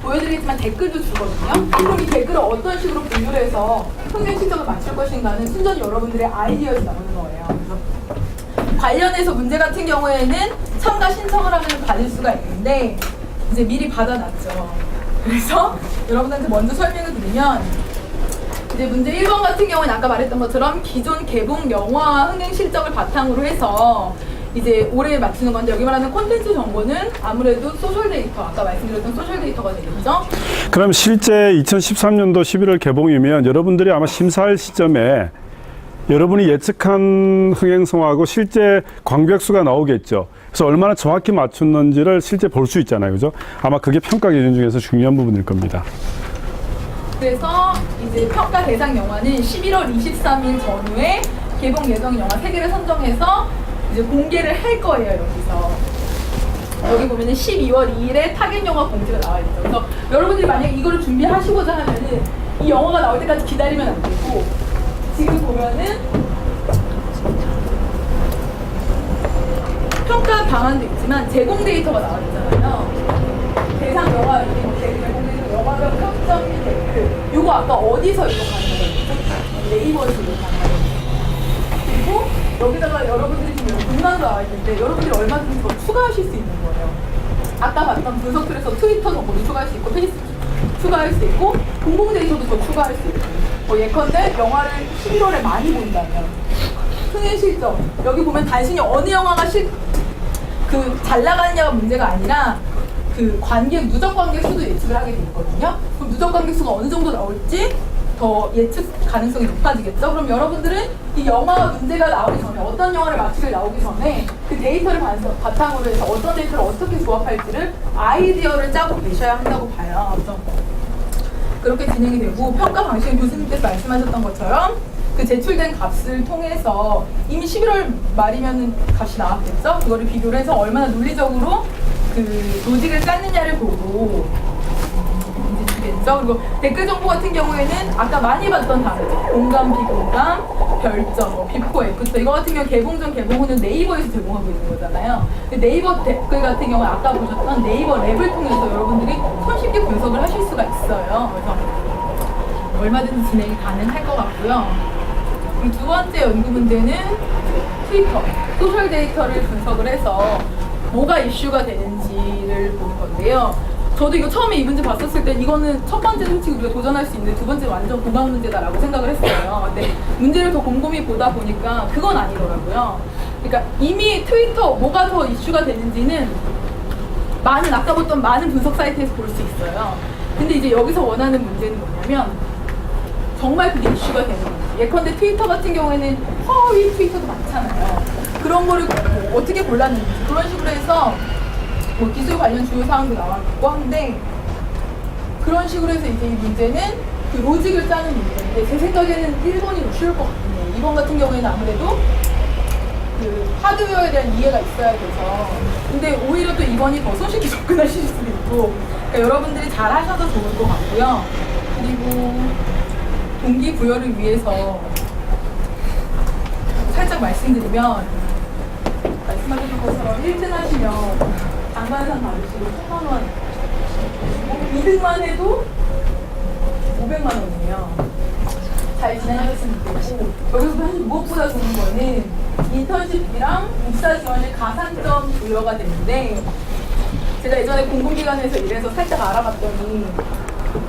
보여드리겠지만 댓글도 주거든요. 그럼 이 댓글을 어떤 식으로 분류를 해서 흥행 실적을 맞출 것인가는 순전히 여러분들의 아이디어에서 나오는 거예요. 그래서 관련해서 문제 같은 경우에는 참가 신청을 하면 받을 수가 있는데 이제 미리 받아놨죠. 그래서 여러분한테 먼저 설명을 드리면 이제 문제 1번 같은 경우는 아까 말했던 것처럼 기존 개봉 영화 흥행 실적을 바탕으로 해서 이제 올해 맞추는 건데 여기 말하는 콘텐츠 정보는 아무래도 소셜 데이터, 아까 말씀드렸던 소셜 데이터가 되겠죠. 그럼 실제 2013년도 11월 개봉이면 여러분들이 아마 심사할 시점에 여러분이 예측한 흥행성하고 실제 관객 수가 나오겠죠. 그래서 얼마나 정확히 맞췄는지를 실제 볼 수 있잖아요. 그죠? 아마 그게 평가 기준 중에서 중요한 부분일 겁니다. 그래서 이제 평가 대상 영화는 11월 23일 전후에 개봉 예정 영화 3개를 선정해서 이제 공개를 할 거예요, 여기서. 여기 보면은 12월 2일에 타겟 영화 공지가 나와 있죠. 그래서 여러분들이 만약에 이거를 준비하시고자 하면은 이 영화가 나올 때까지 기다리면 안 되고, 지금 보면은 평가 방안도 있지만 제공 데이터가 나와 있잖아요. 대상 영화 여기 제공되는 영화별 평점 데이터. 요거 아까 어디서 이거 가능하죠? 네이버에서 이거 가능하죠. 그리고 여기다가 여러분들이 지금 공간도 나와 있는데 여러분들이 얼마든지 더 추가하실 수 있는 거예요. 아까 봤던 분석툴에서 트위터 정보도 추가할 수 있고 페이스북 추가할 수 있고 공공 데이터도 더 추가할 수 있고 예컨대 영화를 11월에 많이 본다면 흥행 실적 여기 보면 단순히 어느 영화가 잘 나가느냐가 문제가 아니라 그 관객 누적 관객 수도 예측을 하게 돼 있거든요. 그럼 누적 관객 수가 어느 정도 나올지 더 예측 가능성이 높아지겠죠. 그럼 여러분들은 이 영화가 문제가 나오기 전에 어떤 영화를 맞추길 나오기 전에 그 데이터를 바탕으로 해서 어떤 데이터를 어떻게 조합할지를 아이디어를 짜고 계셔야 한다고 봐요. 그래서 그렇게 진행이 되고 평가 방식은 교수님께서 말씀하셨던 것처럼 그 제출된 값을 통해서 이미 11월 말이면 값이 나왔겠죠. 그거를 비교를 해서 얼마나 논리적으로 그 조직을 짰느냐를 보고 이제 주겠죠. 그리고 댓글 정보 같은 경우에는 아까 많이 봤던 단어죠. 공감, 비공감, 별점, 뭐 비포, 애프터 이거 같은 경우 개봉 전, 개봉 후는 네이버에서 제공하고 있는 거잖아요. 네이버 댓글 같은 경우는 아까 보셨던 네이버 랩을 통해서 여러분들이 손쉽게 분석을 하실 수가 있어요. 그래서 얼마든지 진행이 가능할 것 같고요. 그리고 두 번째 연구 문제는 트위터, 소셜 데이터를 분석을 해서 뭐가 이슈가 되는지를 보는 건데요. 저도 이거 처음에 이 문제 봤었을 때 이거는 첫 번째 솔직히 우리가 도전할 수 있는데 두 번째 완전 고강 문제다라고 생각을 했어요. 근데 문제를 더 곰곰이 보다 보니까 그건 아니더라고요. 그러니까 이미 트위터 뭐가 더 이슈가 되는지는 아까 봤던 많은 분석 사이트에서 볼 수 있어요. 근데 이제 여기서 원하는 문제는 뭐냐면 정말 그게 이슈가 되는 건지. 예컨대 트위터 같은 경우에는 허위 트위터도 많잖아요. 그런 거를 뭐 어떻게 골랐는지 그런 식으로 해서 뭐 기술 관련 주요 사항도 나왔고 한데 그런 식으로 해서 이제 이 문제는 그 로직을 짜는 문제인데 제 생각에는 1번이 더 쉬울 것 같네요. 2번 같은 경우에는 아무래도 그 하드웨어에 대한 이해가 있어야 돼서 근데 오히려 또 2번이 더 손쉽게 접근하실 수도 있고 그러니까 여러분들이 잘 하셔도 좋을 것 같고요. 그리고 동기부여를 위해서 살짝 말씀드리면 말씀하셨던 것처럼 1등 하시면 장관상 받으시고 1000만 원 2등만 해도 500만 원이에요. 잘 진행하셨으면 좋겠고 여기서 사실 무엇보다 좋은 거는 인턴십이랑 입사 지원의 가산점 부여가 되는데 제가 예전에 공공기관에서 일해서 살짝 알아봤더니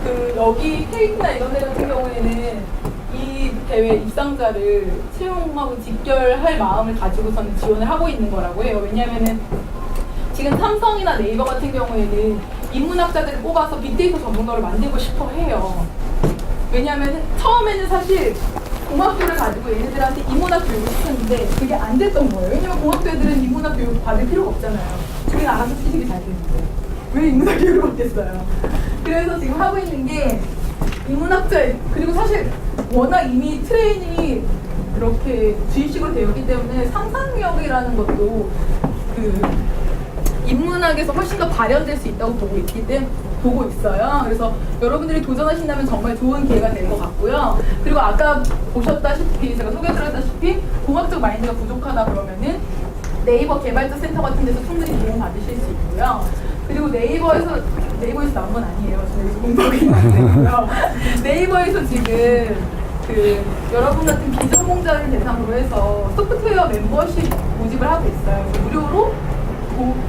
그 여기 페이트나 이런 데 같은 경우에는 이 대회 입상자를 채용하고 직결할 마음을 가지고서는 지원을 하고 있는 거라고 해요. 왜냐하면은 지금 삼성이나 네이버 같은 경우에는 인문학자들을 뽑아서 빅데이터 전문가를 만들고 싶어 해요. 왜냐하면 처음에는 사실 공학교를 가지고 얘네들한테 인문학 교육을 시켰는데 그게 안 됐던 거예요. 왜냐면 공학교 애들은 인문학 교육 받을 필요가 없잖아요. 우리는 알아서 취직이 잘 되는데 왜 인문학 교육을 받겠어요. 그래서 지금 하고 있는 게 인문학자 그리고 사실 워낙 이미 트레이닝이 그렇게 주입식으로 되어 있기 때문에 상상력이라는 것도 그 인문학에서 훨씬 더 발현될 수 있다고 보고 있어요. 그래서 여러분들이 도전하신다면 정말 좋은 기회가 될 것 같고요. 그리고 아까 보셨다시피 제가 소개드렸다시피 공학적 마인드가 부족하다 그러면은 네이버 개발자 센터 같은 데서 충분히 도움 받으실 수 있고요. 그리고 네이버에서 나온 건 아니에요. 저는 여기서 공부하고 있는데요. 네이버에서 지금 그 여러분 같은 비전공자를 대상으로 해서 소프트웨어 멤버십 모집을 하고 있어요. 그래서 무료로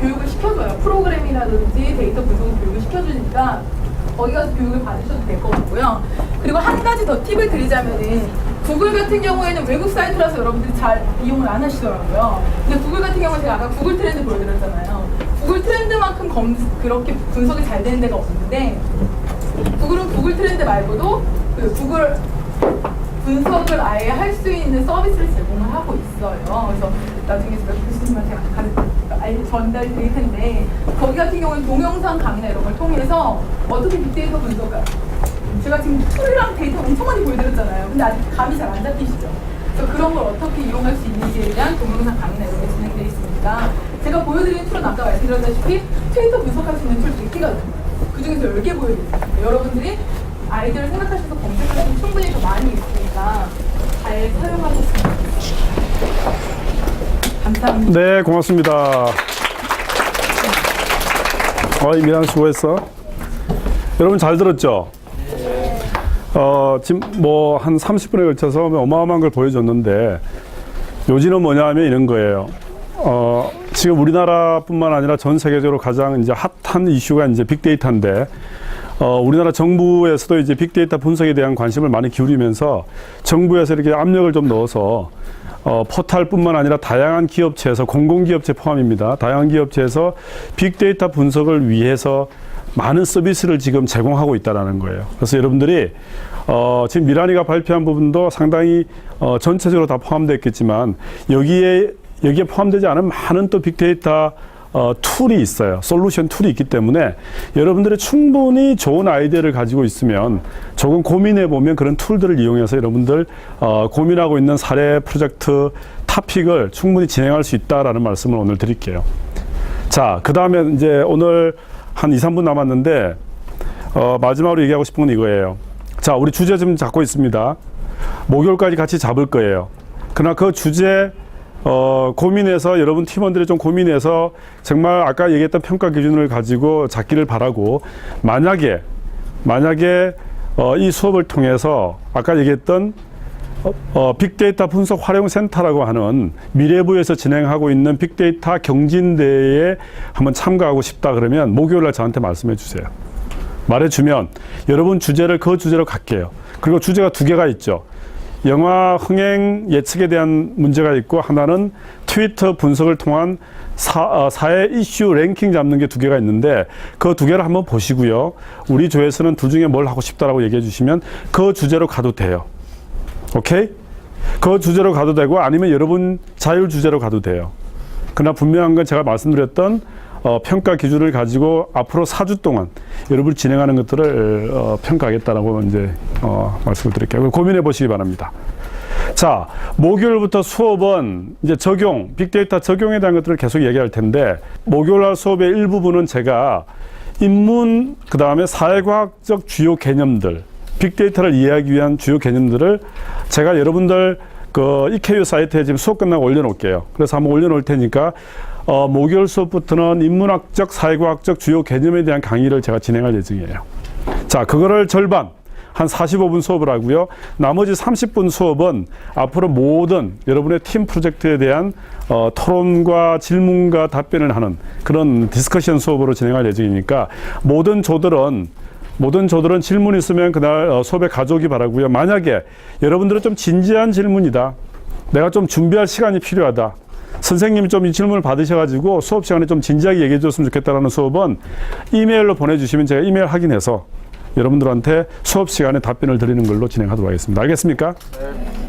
교육을 시켜줘요. 프로그램이라든지 데이터 분석 교육을 시켜주니까 거기 가서 교육을 받으셔도 될 것 같고요. 그리고 한 가지 더 팁을 드리자면은 구글 같은 경우에는 외국 사이트라서 여러분들이 잘 이용을 안 하시더라고요. 근데 구글 같은 경우는 제가 아까 구글 트렌드 보여드렸잖아요. 구글 트렌드만큼 그렇게 분석이 잘 되는 데가 없는데 말고도 그 구글 분석을 아예 할 수 있는 서비스를 제공을 하고 있어요. 그래서 나중에 제가 교수님한테 전달이 될 텐데 거기 같은 경우는 동영상 강의나 이런 걸 통해서 어떻게 빅데이터 분석을 제가 지금 툴이랑 데이터 엄청 많이 보여드렸잖아요. 근데 아직 감이 잘 안 잡히시죠? 그래서 그런 걸 어떻게 이용할 수 있는지에 대한 동영상 강의나 이런 게 진행되어 있습니다. 제가 보여드린 툴은 아까 말씀드렸다시피 트위터 분석할 수 있는 툴 100개가 됩니다. 그 중에서 10개 보여드립니다. 여러분들이 아이디어를 생각하셔서 검색하시면 충분히 더 많이 있으니까 잘 사용하셨으면 좋겠습니다. 감사합니다. 네, 고맙습니다. 미란 수고했어. 여러분 잘 들었죠? 지금 뭐 한 30분에 걸쳐서 어마어마한 걸 보여줬는데 요지는 뭐냐 하면 이런 거예요. 지금 우리나라뿐만 아니라 전 세계적으로 가장 이제 핫한 이슈가 이제 빅데이터인데 우리나라 정부에서도 이제 빅데이터 분석에 대한 관심을 많이 기울이면서 정부에서 이렇게 압력을 좀 넣어서 포탈뿐만 아니라 다양한 기업체에서 공공기업체 포함입니다. 다양한 기업체에서 빅데이터 분석을 위해서 많은 서비스를 지금 제공하고 있다는 거예요. 그래서 여러분들이 지금 미란이가 발표한 부분도 상당히 전체적으로 다 포함되어 있겠지만 여기에 포함되지 않은 많은 또 빅데이터 툴이 있어요. 솔루션 툴이 있기 때문에 여러분들이 충분히 좋은 아이디어를 가지고 있으면 조금 고민해 보면 그런 툴들을 이용해서 여러분들 고민하고 있는 사례 프로젝트 토픽을 충분히 진행할 수 있다라는 말씀을 오늘 드릴게요. 자, 그 다음에 이제 오늘 한 2, 3분 남았는데 마지막으로 얘기하고 싶은 건 이거예요. 자, 우리 주제 좀 잡고 있습니다. 목요일까지 같이 잡을 거예요. 그러나 그 주제 고민해서 여러분 팀원들이 좀 고민해서 정말 아까 얘기했던 평가 기준을 가지고 잡기를 바라고 만약에 이 수업을 통해서 아까 얘기했던 빅데이터 분석 활용 센터라고 하는 미래부에서 진행하고 있는 빅데이터 경진대회에 한번 참가하고 싶다 그러면 목요일날 저한테 말씀해 주세요. 말해주면 여러분 주제를 그 주제로 갈게요. 그리고 주제가 2개가 있죠. 영화 흥행 예측에 대한 문제가 있고 하나는 트위터 분석을 통한 사회 이슈 랭킹 잡는 게 2개가 있는데 그 2개를 한번 보시고요. 우리 조에서는 둘 중에 뭘 하고 싶다라고 얘기해 주시면 그 주제로 가도 돼요. 오케이? 그 주제로 가도 되고 아니면 여러분 자율 주제로 가도 돼요. 그러나 분명한 건 제가 말씀드렸던 평가 기준을 가지고 앞으로 4주 동안 여러분이 진행하는 것들을 평가하겠다라고 이제 말씀을 드릴게요. 고민해 보시기 바랍니다. 자, 목요일부터 수업은 이제 빅데이터 적용에 대한 것들을 계속 얘기할 텐데 목요일날 수업의 일부분은 제가 인문 그 다음에 사회과학적 주요 개념들 빅데이터를 이해하기 위한 주요 개념들을 제가 여러분들 그 EKU 사이트에 지금 수업 끝나고 올려놓을게요. 그래서 한번 올려놓을 테니까 목요일 수업부터는 인문학적, 사회과학적 주요 개념에 대한 강의를 제가 진행할 예정이에요. 자, 그거를 절반, 한 45분 수업을 하고요. 나머지 30분 수업은 앞으로 모든 여러분의 팀 프로젝트에 대한 토론과 질문과 답변을 하는 그런 디스커션 수업으로 진행할 예정이니까 모든 조들은 질문 있으면 그날 수업에 가져오기 바라고요. 만약에 여러분들은 좀 진지한 질문이다. 내가 좀 준비할 시간이 필요하다. 선생님이 좀 이 질문을 받으셔가지고 수업 시간에 좀 진지하게 얘기해 줬으면 좋겠다라는 수업은 이메일로 보내주시면 제가 이메일 확인해서 여러분들한테 수업 시간에 답변을 드리는 걸로 진행하도록 하겠습니다. 알겠습니까? 네.